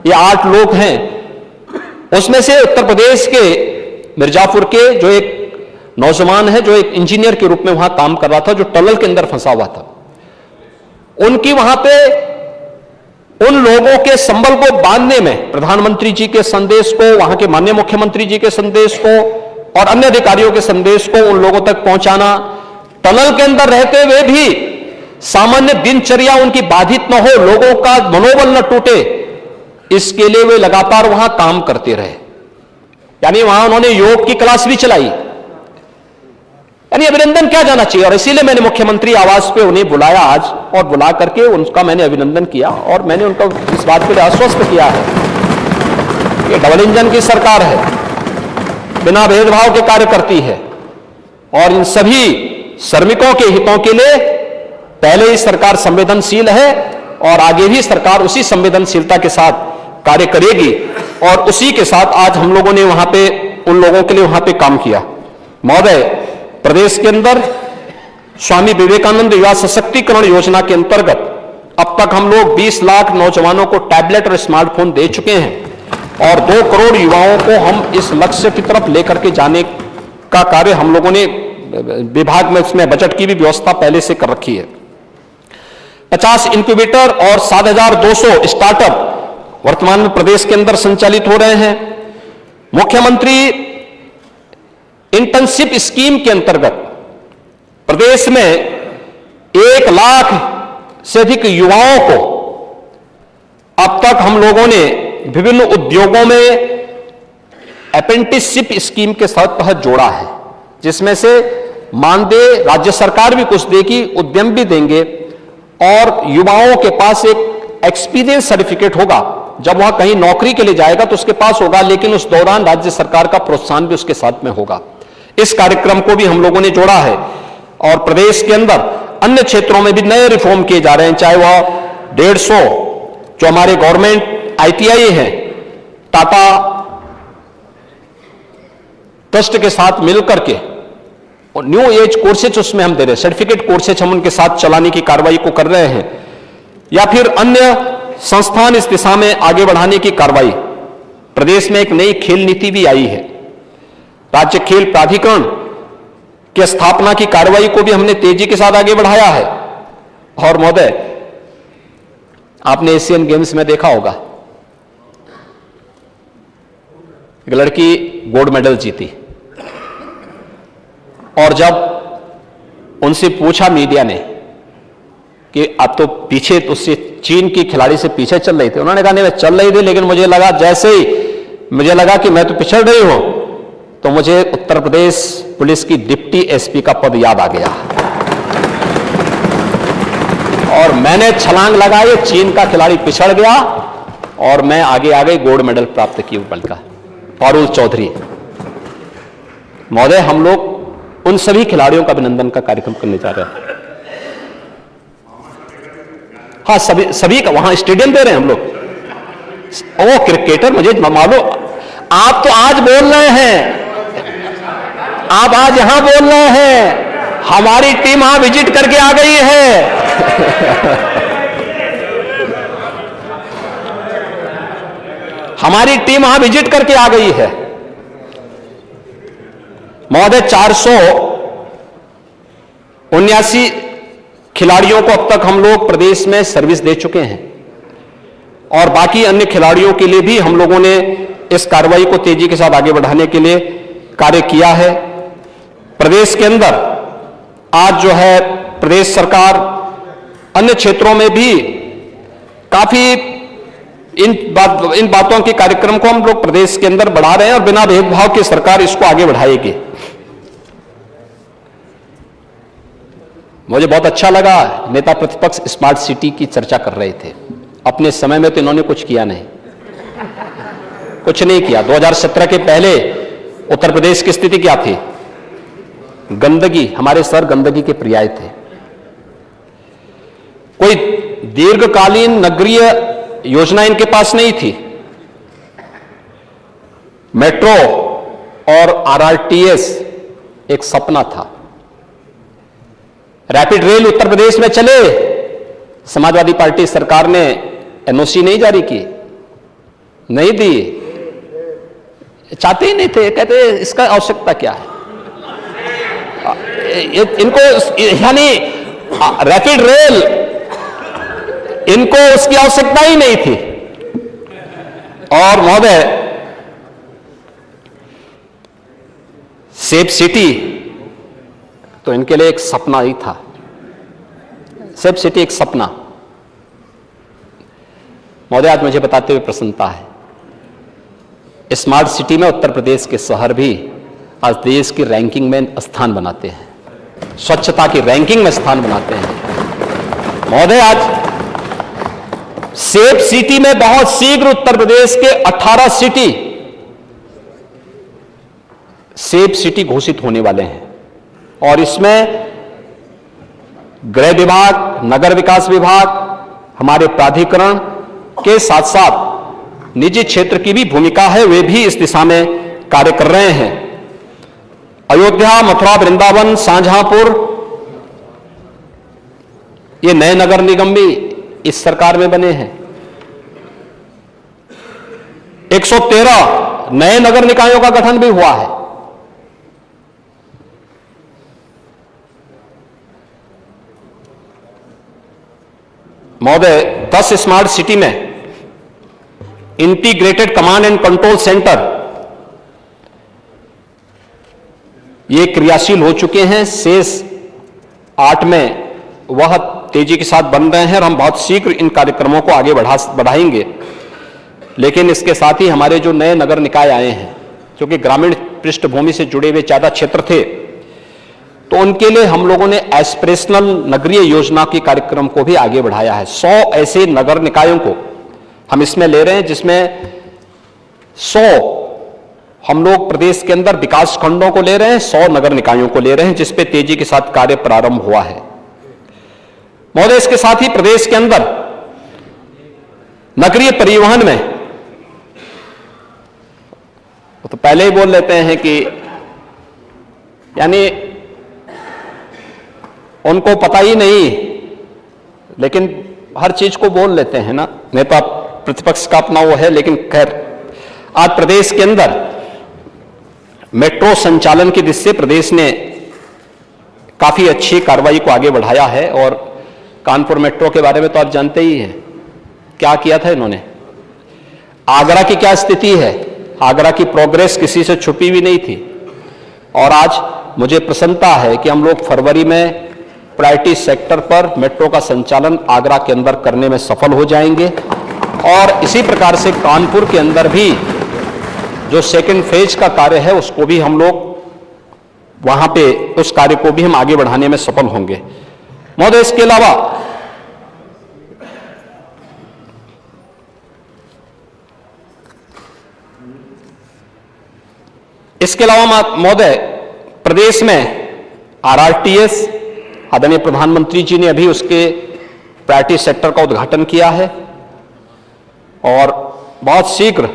ये 8 लोग हैं। उसमें से उत्तर प्रदेश के मिर्जापुर के जो एक नौजवान है, जो एक इंजीनियर के रूप में वहां काम कर रहा था, जो टनल के अंदर फंसा हुआ था, उनकी वहां पे उन लोगों के संबल को बांधने में प्रधानमंत्री जी के संदेश को, वहां के माननीय मुख्यमंत्री जी के संदेश को और अन्य अधिकारियों के संदेश को उन लोगों तक पहुंचाना, टनल के अंदर रहते हुए भी सामान्य दिनचर्या उनकी बाधित न हो, लोगों का मनोबल न टूटे, इसके लिए वे लगातार वहां काम करते रहे। यानी वहां उन्होंने योग की क्लास भी चलाई। यानी अभिनंदन क्या जाना चाहिए। और इसीलिए मैंने मुख्यमंत्री आवास पे उन्हें बुलाया आज, और बुला करके उनका मैंने अभिनंदन किया और मैंने उनको इस बात के लिए आश्वस्त किया है कि डबल इंजन की सरकार है, बिना भेदभाव के कार्य करती है और इन सभी श्रमिकों के हितों के लिए पहले ही सरकार संवेदनशील है और आगे भी सरकार उसी संवेदनशीलता के साथ कार्य करेगी। और उसी के साथ आज हम लोगों ने वहां पे उन लोगों के लिए वहां पे काम किया। महोदय, प्रदेश के अंदर स्वामी विवेकानंद युवा सशक्तिकरण योजना के अंतर्गत अब तक हम लोग 20 लाख नौजवानों को टैबलेट और स्मार्टफोन दे चुके हैं और 2 करोड़ युवाओं को हम इस लक्ष्य की तरफ लेकर के जाने का कार्य हम लोगों ने विभाग में, उसमें बजट की भी व्यवस्था पहले से कर रखी है। 50 इंक्यूबेटर और 7,200 स्टार्टअप वर्तमान में प्रदेश के अंदर संचालित हो रहे हैं। मुख्यमंत्री इंटर्नशिप स्कीम के अंतर्गत प्रदेश में 1 लाख से अधिक युवाओं को अब तक हम लोगों ने विभिन्न उद्योगों में अप्रेंटिसशिप स्कीम के तहत जोड़ा है, जिसमें से मानदेय राज्य सरकार भी कुछ देगी, उद्यम भी देंगे और युवाओं के पास एक एक्सपीरियंस सर्टिफिकेट होगा। जब वहां कहीं नौकरी के लिए जाएगा तो उसके पास होगा, लेकिन उस दौरान राज्य सरकार का प्रोत्साहन भी उसके साथ में होगा। इस कार्यक्रम को भी हम लोगों ने जोड़ा है और प्रदेश के अंदर अन्य क्षेत्रों में भी नए रिफॉर्म किए जा रहे हैं, चाहे वह 150 जो हमारे गवर्नमेंट ITI है, टाटा ट्रस्ट के साथ मिलकर के, और न्यू एज कोर्सेज उसमें हम दे रहे हैं, सर्टिफिकेट कोर्सेज हम उनके साथ चलाने की कार्रवाई को कर रहे हैं, या फिर अन्य संस्थान इस दिशा में आगे बढ़ाने की कार्रवाई। प्रदेश में एक नई खेल नीति भी आई है, राज्य खेल प्राधिकरण की स्थापना की कार्रवाई को भी हमने तेजी के साथ आगे बढ़ाया है। और महोदय, आपने एशियन गेम्स में देखा होगा, एक लड़की गोल्ड मेडल जीती और जब उनसे पूछा मीडिया ने कि आप तो पीछे, तो उससे चीन की खिलाड़ी से पीछे चल रही थी, उन्होंने कहा नहीं मैं चल रही थी, लेकिन मुझे लगा जैसे ही मुझे लगा कि मैं तो पिछड़ रही हूं तो मुझे उत्तर प्रदेश पुलिस की डिप्टी SP का पद याद आ गया और मैंने छलांग लगाई, चीन का खिलाड़ी पिछड़ गया और मैं आगे आ गई, गोल्ड मेडल प्राप्त की बल का। पारुल चौधरी महोदय, हम लोग उन सभी खिलाड़ियों का अभिनंदन का कार्यक्रम करने जा रहे हैं। हाँ, सभी का वहां स्टेडियम दे रहे हैं हम लोग। ओ क्रिकेटर, मुझे मालूम, आप तो आज बोल रहे हैं, आप आज यहां बोल रहे हैं, हमारी टीम वहां विजिट करके आ गई है। हमारी टीम वहां विजिट करके आ गई है। महोदय, 400 79 खिलाड़ियों को अब तक हम लोग प्रदेश में सर्विस दे चुके हैं और बाकी अन्य खिलाड़ियों के लिए भी हम लोगों ने इस कार्रवाई को तेजी के साथ आगे बढ़ाने के लिए कार्य किया है। प्रदेश के अंदर आज जो है प्रदेश सरकार अन्य क्षेत्रों में भी काफी इन बातों के कार्यक्रम को हम लोग प्रदेश के अंदर बढ़ा रहे हैं और बिना भेदभाव के सरकार इसको आगे बढ़ाएगी। मुझे बहुत अच्छा लगा, नेता प्रतिपक्ष स्मार्ट सिटी की चर्चा कर रहे थे। अपने समय में तो इन्होंने कुछ किया नहीं, कुछ नहीं किया। 2017 के पहले उत्तर प्रदेश की स्थिति क्या थी? गंदगी, हमारे सर गंदगी के पर्याय थे। कोई दीर्घकालीन नगरीय योजना इनके पास नहीं थी। मेट्रो और आरआरटीएस एक सपना था। रैपिड रेल उत्तर प्रदेश में चले, समाजवादी पार्टी सरकार ने एनओसी नहीं जारी की, नहीं दी, चाहते ही नहीं थे, कहते इसका आवश्यकता क्या है इनको, यानी रैपिड रेल इनको उसकी आवश्यकता ही नहीं थी। और महोदय, सेफ सिटी तो इनके लिए एक सपना ही था। सेफ सिटी एक सपना। महोदय, आज मुझे बताते हुए प्रसन्नता है, स्मार्ट सिटी में उत्तर प्रदेश के शहर भी आज देश की रैंकिंग में स्थान बनाते हैं, स्वच्छता की रैंकिंग में स्थान बनाते हैं। महोदय, आज सेफ सिटी में बहुत शीघ्र उत्तर प्रदेश के 18 सिटी सेफ सिटी घोषित होने वाले हैं और इसमें गृह विभाग, नगर विकास विभाग, हमारे प्राधिकरण के साथ साथ निजी क्षेत्र की भी भूमिका है, वे भी इस दिशा में कार्य कर रहे हैं। अयोध्या, मथुरा, वृंदावन, शाहजहांपुर, ये नए नगर निगम भी इस सरकार में बने हैं। 113 नए नगर निकायों का गठन भी हुआ है। महोदय, 10 स्मार्ट सिटी में integrated command and control centre ये क्रियाशील हो चुके हैं। शेष 8 में वह तेजी के साथ बन रहे हैं और हम बहुत शीघ्र इन कार्यक्रमों को आगे बढ़ाएंगे। लेकिन इसके साथ ही हमारे जो नए नगर निकाय आए हैं, जो कि ग्रामीण पृष्ठभूमि से जुड़े हुए ज्यादा क्षेत्र थे, तो उनके लिए हम लोगों ने एस्पिरेशनल नगरीय योजना के कार्यक्रम को भी आगे बढ़ाया है। 100 ऐसे नगर निकायों को हम इसमें ले रहे हैं, जिसमें 100 हम लोग प्रदेश के अंदर विकास खंडों को ले रहे हैं, 100 नगर निकायों को ले रहे हैं, जिसपे तेजी के साथ कार्य प्रारंभ हुआ है। महोदय, इसके साथ ही प्रदेश के अंदर नगरीय परिवहन में तो पहले ही बोल लेते हैं कि यानी उनको पता ही नहीं, लेकिन हर चीज को बोल लेते हैं ना, नेता प्रतिपक्ष का अपना वो है। लेकिन खैर, आज प्रदेश के अंदर मेट्रो संचालन की दृष्टि से प्रदेश ने काफी अच्छी कार्रवाई को आगे बढ़ाया है। और कानपुर मेट्रो के बारे में तो आप जानते ही हैं, क्या किया था इन्होंने। आगरा की क्या स्थिति है, आगरा की प्रोग्रेस किसी से छुपी भी नहीं थी। और आज मुझे प्रसन्नता है कि हम लोग फरवरी में प्रायोरिटी सेक्टर पर मेट्रो का संचालन आगरा के अंदर करने में सफल हो जाएंगे। और इसी प्रकार से कानपुर के अंदर भी जो सेकंड फेज का कार्य है, उसको भी हम लोग वहां पे उस कार्य को भी हम आगे बढ़ाने में सफल होंगे। महोदय, इसके अलावा महोदय, प्रदेश में आरआरटीएस, आदरणीय प्रधानमंत्री जी ने अभी उसके प्रायोरिटी सेक्टर का उद्घाटन किया है और बहुत शीघ्र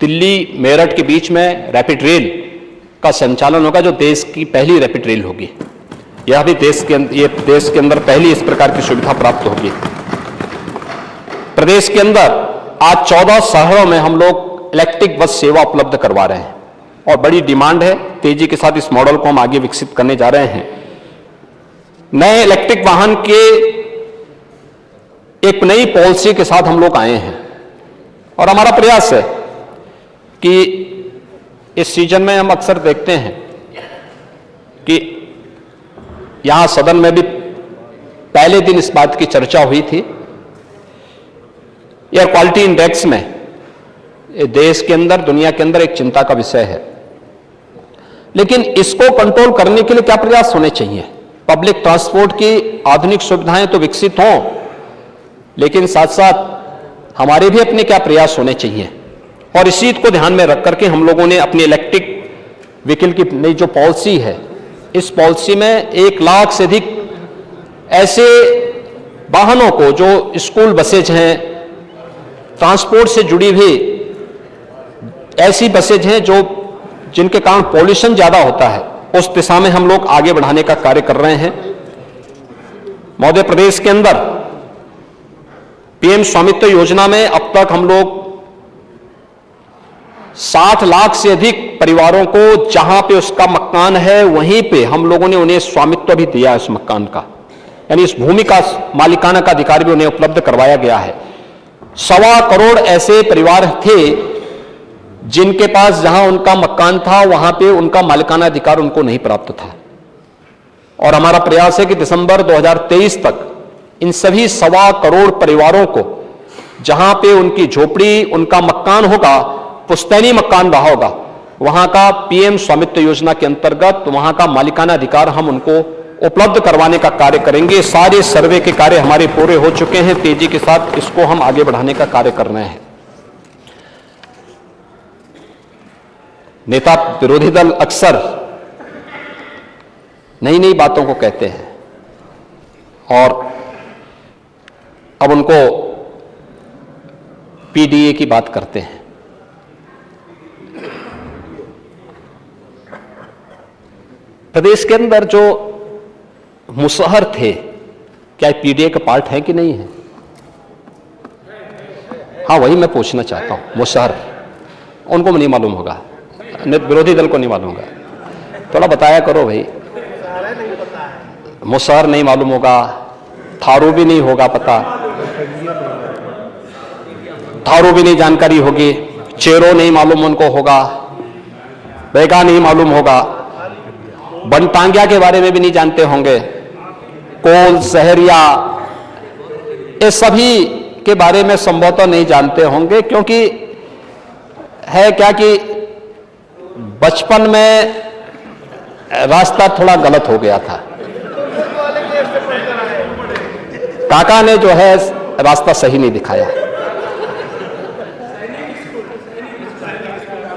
दिल्ली मेरठ के बीच में रैपिड रेल का संचालन होगा, जो देश की पहली रैपिड रेल होगी। यह भी देश के अंदर पहली इस प्रकार की सुविधा प्राप्त होगी। प्रदेश के अंदर आज 14 शहरों में हम लोग इलेक्ट्रिक बस सेवा उपलब्ध करवा रहे हैं और बड़ी डिमांड है। तेजी के साथ इस मॉडल को हम आगे विकसित करने जा रहे हैं। नए इलेक्ट्रिक वाहन के एक नई पॉलिसी के साथ हम लोग आए हैं और हमारा प्रयास है कि इस सीजन में हम अक्सर देखते हैं कि यहां सदन में भी पहले दिन इस बात की चर्चा हुई थी। एयर क्वालिटी इंडेक्स में देश के अंदर, दुनिया के अंदर एक चिंता का विषय है, लेकिन इसको कंट्रोल करने के लिए क्या प्रयास होने चाहिए? पब्लिक ट्रांसपोर्ट की आधुनिक सुविधाएं तो विकसित हों, लेकिन साथ साथ हमारे भी अपने क्या प्रयास होने चाहिए। और इसी को ध्यान में रख करके हम लोगों ने अपनी इलेक्ट्रिक व्हीकल की नई जो पॉलिसी है, इस पॉलिसी में 1 लाख से अधिक ऐसे वाहनों को, जो स्कूल बसेज हैं, ट्रांसपोर्ट से जुड़ी हुई ऐसी बसेज हैं जो जिनके कारण पॉल्यूशन ज्यादा होता है, उस दिशा में हम लोग आगे बढ़ाने का कार्य कर रहे हैं। मध्य प्रदेश के अंदर पीएम स्वामित्व योजना में अब तक हम लोग 60 लाख से अधिक परिवारों को, जहां पे उसका मकान है वहीं पे हम लोगों ने उन्हें स्वामित्व भी दिया है उस मकान का, यानी इस भूमि का मालिकाना का अधिकार भी उन्हें उपलब्ध करवाया गया है। 1.25 करोड़ ऐसे परिवार थे जिनके पास जहां उनका मकान था वहां पे उनका मालिकाना अधिकार उनको नहीं प्राप्त था, और हमारा प्रयास है कि दिसंबर 2023 तक इन सभी 1.25 करोड़ परिवारों को, जहां पे उनकी झोपड़ी, उनका मकान होगा, पुश्तैनी मकान रहा होगा, वहां का पीएम स्वामित्व योजना के अंतर्गत वहां का मालिकाना अधिकार हम उनको उपलब्ध करवाने का कार्य करेंगे। सारे सर्वे के कार्य हमारे पूरे हो चुके हैं, तेजी के साथ इसको हम आगे बढ़ाने का कार्य कर रहे हैं। नेता विरोधी दल अक्सर नई नई बातों को कहते हैं और अब उनको पीडीए की बात करते हैं। प्रदेश के अंदर जो मुसहर थे, क्या पीडीए का पार्ट है कि नहीं है? हाँ, वही मैं पूछना चाहता हूं। मुसहर उनको नहीं मालूम होगा, विरोधी दल को नहीं मालूम होगा, थोड़ा बताया करो भाई। मुसहर नहीं मालूम होगा, थारू भी नहीं होगा पता, थारू भी नहीं जानकारी होगी, चेरो नहीं मालूम उनको होगा, बैगा नहीं मालूम होगा, बनटांगिया के बारे में भी नहीं जानते होंगे, कोल, सहरिया, ये सभी के बारे में संभवतः नहीं जानते होंगे, क्योंकि है क्या कि बचपन में रास्ता थोड़ा गलत हो गया था। काका ने जो है रास्ता सही नहीं दिखाया।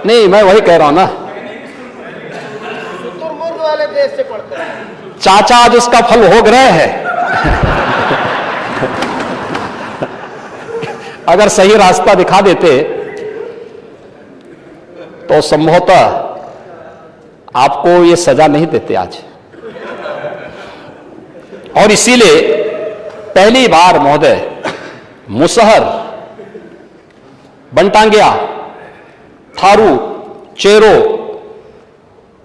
नहीं, मैं वही कह रहा हूं ना, वाले देश से पढ़ते हैं। चाचा आज उसका फल भोग रहे हैं। अगर सही रास्ता दिखा देते तो संभवतः आपको ये सजा नहीं देते आज। और इसीलिए पहली बार महोदय मुसहर, बनटांगिया, थारू, चेरो,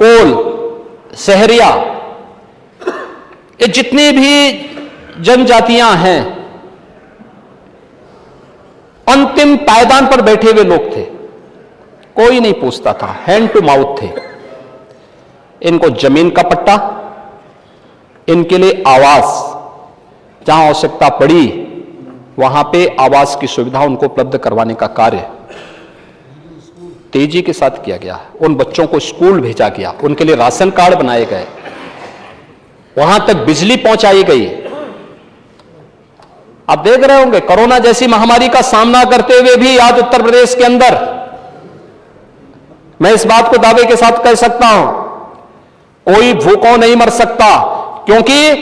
कोल, सहरिया, ये जितनी भी जनजातियां हैं अंतिम पायदान पर बैठे हुए लोग थे, कोई नहीं पूछता था, हैंड टू माउथ थे। इनको जमीन का पट्टा, इनके लिए आवास, जहां आवश्यकता पड़ी वहां पे आवास की सुविधा उनको उपलब्ध करवाने का कार्य तेजी के साथ किया गया। उन बच्चों को स्कूल भेजा गया, उनके लिए राशन कार्ड बनाए गए, वहां तक बिजली पहुंचाई गई। आप देख रहे होंगे कोरोना जैसी महामारी का सामना करते हुए भी आज उत्तर प्रदेश के अंदर, मैं इस बात को दावे के साथ कह सकता हूं, कोई भूखों नहीं मर सकता, क्योंकि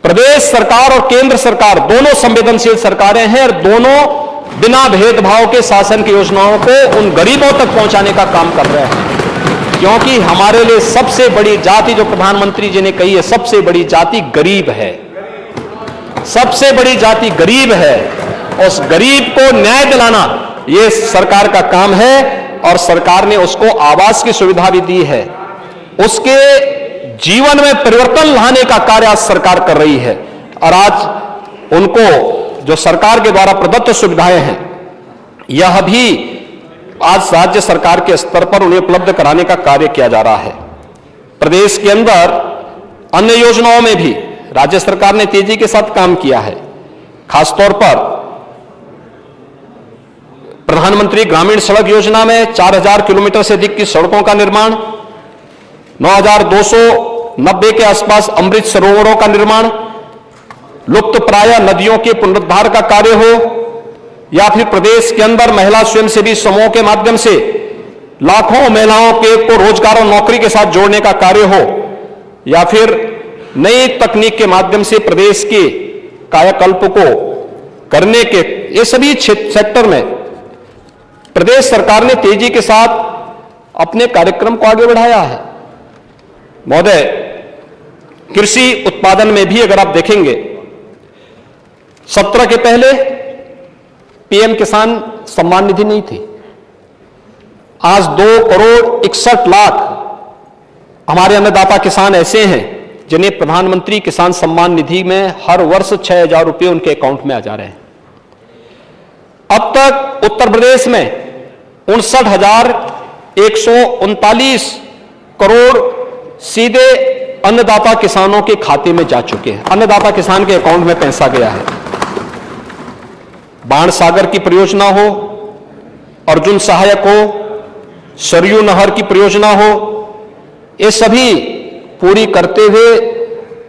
प्रदेश सरकार और केंद्र सरकार दोनों संवेदनशील सरकारें हैं और दोनों बिना भेदभाव के शासन की योजनाओं को उन गरीबों तक पहुंचाने का काम कर रहे हैं। क्योंकि हमारे लिए सबसे बड़ी जाति, जो प्रधानमंत्री जी ने कही है, सबसे बड़ी जाति गरीब है, सबसे बड़ी जाति गरीब है। उस गरीब को न्याय दिलाना ये सरकार का काम है और सरकार ने उसको आवास की सुविधा भी दी है। उसके जीवन में परिवर्तन लाने का कार्य आज सरकार कर रही है। और आज उनको जो सरकार के द्वारा प्रदत्त सुविधाएं हैं, यह भी आज राज्य सरकार के स्तर पर उन्हें उपलब्ध कराने का कार्य किया जा रहा है। प्रदेश के अंदर अन्य योजनाओं में भी राज्य सरकार ने तेजी के साथ काम किया है। खासतौर पर प्रधानमंत्री ग्रामीण सड़क योजना में 4000 किलोमीटर से अधिक की सड़कों का निर्माण, 9290 के आसपास अमृत सरोवरों का निर्माण, लुप्त प्राय नदियों के पुनरुद्धार का कार्य हो, या फिर प्रदेश के अंदर महिला स्वयंसेवी समूहों के माध्यम से लाखों महिलाओं को रोजगार और नौकरी के साथ जोड़ने का कार्य हो, या फिर नई तकनीक के माध्यम से प्रदेश के कायाकल्प को करने के, ये सभी सेक्टर में प्रदेश सरकार ने तेजी के साथ अपने कार्यक्रम को आगे बढ़ाया है। महोदय, कृषि उत्पादन में भी अगर आप देखेंगे, 17 के पहले पीएम किसान सम्मान निधि नहीं थी। आज 2,61,00,000 हमारे अन्नदाता किसान ऐसे हैं जिन्हें प्रधानमंत्री किसान सम्मान निधि में हर वर्ष 6,000 रुपये उनके अकाउंट में आ जा रहे हैं। अब तक उत्तर प्रदेश में 59,139 करोड़ सीधे अन्नदाता किसानों के खाते में जा चुके हैं। अन्नदाता किसान के अकाउंट में पैसा गया है। बाण सागर की परियोजना हो, अर्जुन सहायक हो, सरयू नहर की परियोजना हो, ये सभी पूरी करते हुए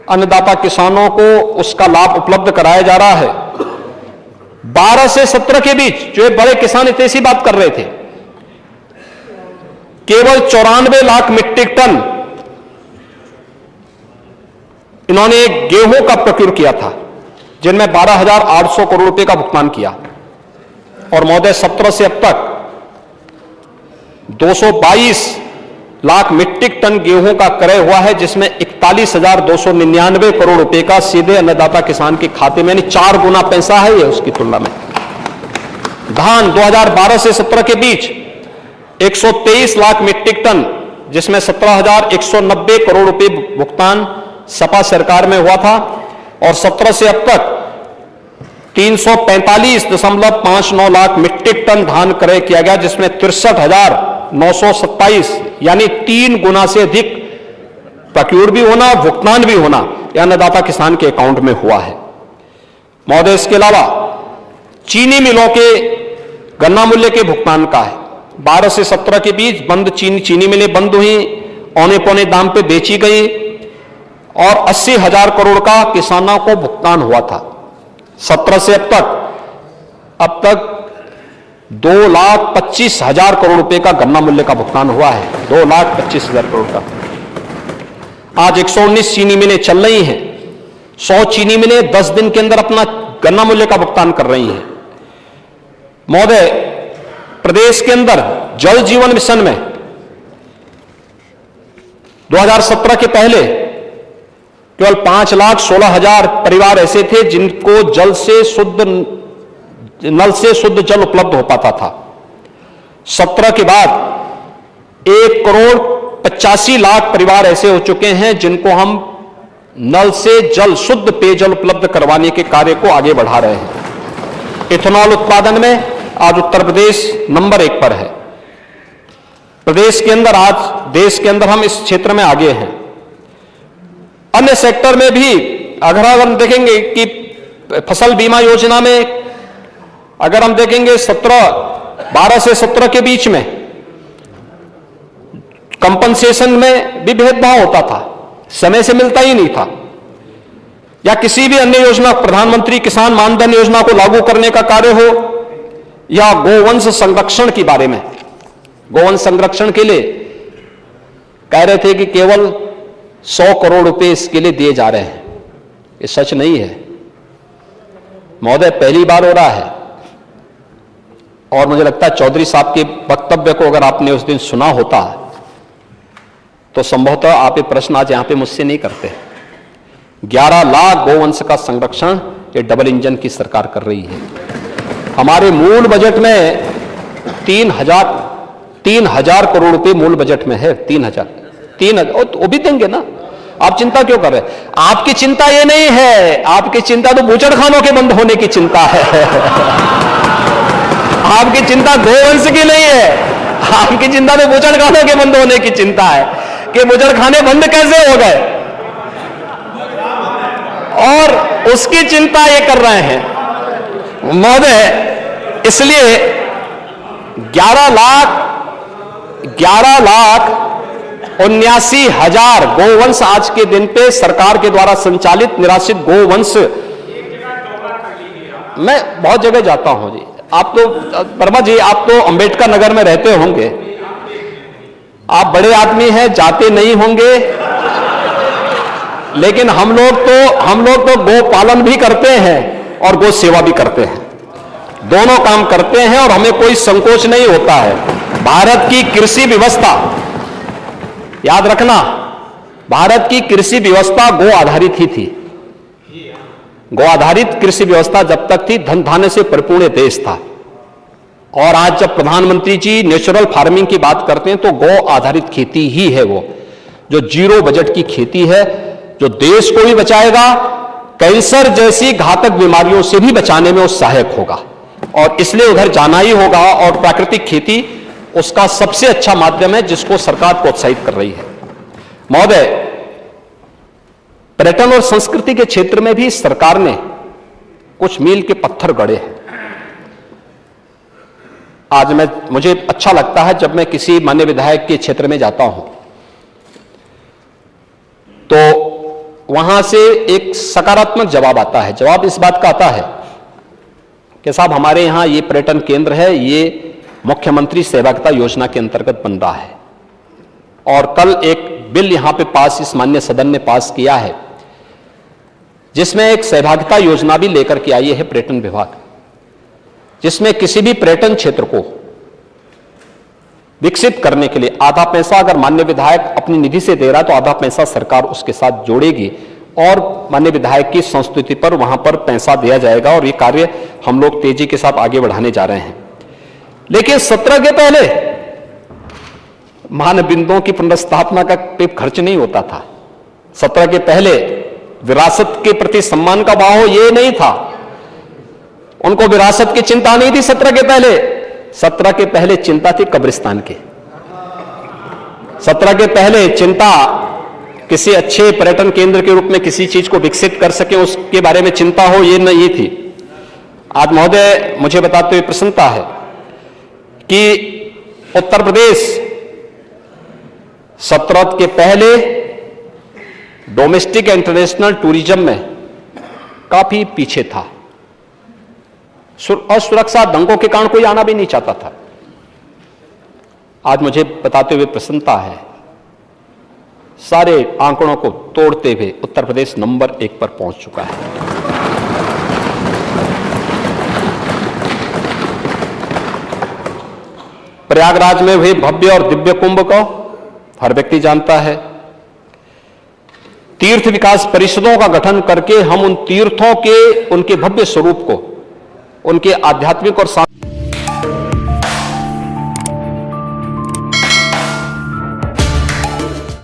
अन्नदाता किसानों को उसका लाभ उपलब्ध कराया जा रहा है। 12 से 17 के बीच जो बड़े किसान इतनी सी बात कर रहे थे, केवल 94 लाख मीट्रिक टन इन्होंने गेहूं का प्रोक्योर किया था, जिनमें 12,800 करोड़ रुपए का भुगतान किया। और महोदय, 17 से अब तक 222 लाख मीट्रिक टन गेहूं का क्रय हुआ है, जिसमें 41,299 करोड़ रुपए का सीधे अन्नदाता किसान के खाते में, यानी 4 गुना पैसा है ये उसकी तुलना में। धान 2012 से 17 के बीच 123 लाख मीट्रिक टन, जिसमें 17,190 करोड़ रुपए भुगतान सपा सरकार में हुआ था। और 17 से अब तक 345.59 लाख मीट्रिक टन धान क्रय किया गया, जिसमें 63,927 यानी 3 गुना से अधिक प्रोक्योर भी होना, भुगतान भी होना यह अन्नदाता किसान के अकाउंट में हुआ है। महोदय, इसके अलावा चीनी मिलों के गन्ना मूल्य के भुगतान का है। 12 से 17 के बीच बंद चीनी मिलें बंद हुई, औने पौने दाम पे बेची गई, और 80,000 करोड़ का किसानों को भुगतान हुआ था। 17 से अब तक 2,25,000 करोड़ रुपए का गन्ना मूल्य का भुगतान हुआ है। 2,25,000 करोड़ का। आज 119 चीनी मिलें चल रही हैं। 100 चीनी मिलें 10 दिन के अंदर अपना गन्ना मूल्य का भुगतान कर रही हैं। महोदय, प्रदेश के अंदर जल जीवन मिशन में 2017 के पहले केवल 5,16,000 परिवार ऐसे थे जिनको नल से शुद्ध जल उपलब्ध हो पाता था। 17 के बाद 1,85,00,000 परिवार ऐसे हो चुके हैं जिनको हम नल से जल, शुद्ध पेयजल उपलब्ध करवाने के कार्य को आगे बढ़ा रहे हैं। इथेनॉल उत्पादन में आज उत्तर प्रदेश नंबर 1 पर है। प्रदेश के अंदर आज देश के अंदर हम इस क्षेत्र में आगे हैं। अन्य सेक्टर में भी अगर हम देखेंगे कि फसल बीमा योजना में अगर हम देखेंगे 12 से 17 के बीच में कंपनसेशन में भी भेदभाव होता था, समय से मिलता ही नहीं था। या किसी भी अन्य योजना, प्रधानमंत्री किसान मानधन योजना को लागू करने का कार्य हो, या गोवंश संरक्षण के बारे में, गोवंश संरक्षण के लिए कह रहे थे कि केवल 100 करोड़ रुपए इसके लिए दिए जा रहे हैं। ये सच नहीं है महोदय, पहली बार हो रहा है। और मुझे लगता है चौधरी साहब के वक्तव्य को अगर आपने उस दिन सुना होता तो संभवतः आप ये प्रश्न आज यहां पे मुझसे नहीं करते। 11 लाख गोवंश का संरक्षण ये डबल इंजन की सरकार कर रही है। हमारे मूल बजट में 3,000 करोड़ रुपए मूल बजट में है। 3,000 वो भी देंगे ना। आप चिंता क्यों कर रहे हैं? आपकी चिंता ये नहीं है, आपकी चिंता तो बूचड़खानों के बंद होने की चिंता है। आपकी चिंता गोवंश की नहीं है, आपकी चिंता तो बूचड़खानों के बंद होने की चिंता है कि बूचड़खाने बंद कैसे हो गए, और उसकी चिंता ये कर रहे हैं महोदय। इसलिए 11,79,000 गोवंश आज के दिन पे सरकार के द्वारा संचालित निराश्रित गोवंश, मैं बहुत जगह जाता हूं जी। आप तो वर्मा जी, आप तो अंबेडकर नगर में रहते होंगे, आप बड़े आदमी हैं, जाते नहीं होंगे, लेकिन हम लोग तो गो पालन भी करते हैं और गो सेवा भी करते हैं, दोनों काम करते हैं और हमें कोई संकोच नहीं होता है। भारत की कृषि व्यवस्था, याद रखना, भारत की कृषि व्यवस्था गो आधारित ही थी। गो आधारित कृषि व्यवस्था जब तक थी, धन धान्य से परिपूर्ण देश था। और आज जब प्रधानमंत्री जी नेचुरल फार्मिंग की बात करते हैं तो गो आधारित खेती ही है वो, जो जीरो बजट की खेती है, जो देश को भी बचाएगा, कैंसर जैसी घातक बीमारियों से भी बचाने में वो सहायक होगा। और इसलिए उधर जाना ही होगा, और प्राकृतिक खेती उसका सबसे अच्छा माध्यम है जिसको सरकार प्रोत्साहित कर रही है। महोदय, पर्यटन और संस्कृति के क्षेत्र में भी सरकार ने कुछ मील के पत्थर गड़े हैं। आज मुझे अच्छा लगता है जब मैं किसी मान्य विधायक के क्षेत्र में जाता हूं तो वहां से एक सकारात्मक जवाब आता है। जवाब इस बात का आता है कि साहब, हमारे यहां ये पर्यटन केंद्र है, ये मुख्यमंत्री सहभागिता योजना के अंतर्गत बन रहा है। और कल एक बिल यहां पे इस माननीय सदन ने पास किया है जिसमें एक सहभागिता योजना भी लेकर के आई है पर्यटन विभाग, जिसमें किसी भी पर्यटन क्षेत्र को विकसित करने के लिए आधा पैसा अगर माननीय विधायक अपनी निधि से दे रहा है तो आधा पैसा सरकार उसके साथ जोड़ेगी और माननीय विधायक की संस्तुति पर वहां पर पैसा दिया जाएगा। और ये कार्य हम लोग तेजी के साथ आगे बढ़ाने जा रहे हैं। लेकिन 17 के पहले मानबिंदुओं की पुनर्स्थापना का कोई खर्च नहीं होता था। 17 के पहले विरासत के प्रति सम्मान का भाव ये नहीं था, उनको विरासत की चिंता नहीं थी। 17 के पहले चिंता थी कब्रिस्तान की। 17 के पहले चिंता किसी अच्छे पर्यटन केंद्र के रूप में किसी चीज को विकसित कर सके उसके बारे में चिंता हो, ये नहीं थी। आज महोदय, मुझे बताते हुए प्रसन्नता है कि उत्तर प्रदेश 17 के पहले डोमेस्टिक इंटरनेशनल टूरिज्म में काफी पीछे था। असुरक्षा दंगों के कारण कोई आना भी नहीं चाहता था। आज मुझे बताते हुए प्रसन्नता है, सारे आंकड़ों को तोड़ते हुए उत्तर प्रदेश नंबर 1 पर पहुंच चुका है। प्रयागराज में हुए भव्य और दिव्य कुंभ को हर व्यक्ति जानता है। तीर्थ विकास परिषदों का गठन करके हम उन तीर्थों के उनके भव्य स्वरूप को, उनके आध्यात्मिक और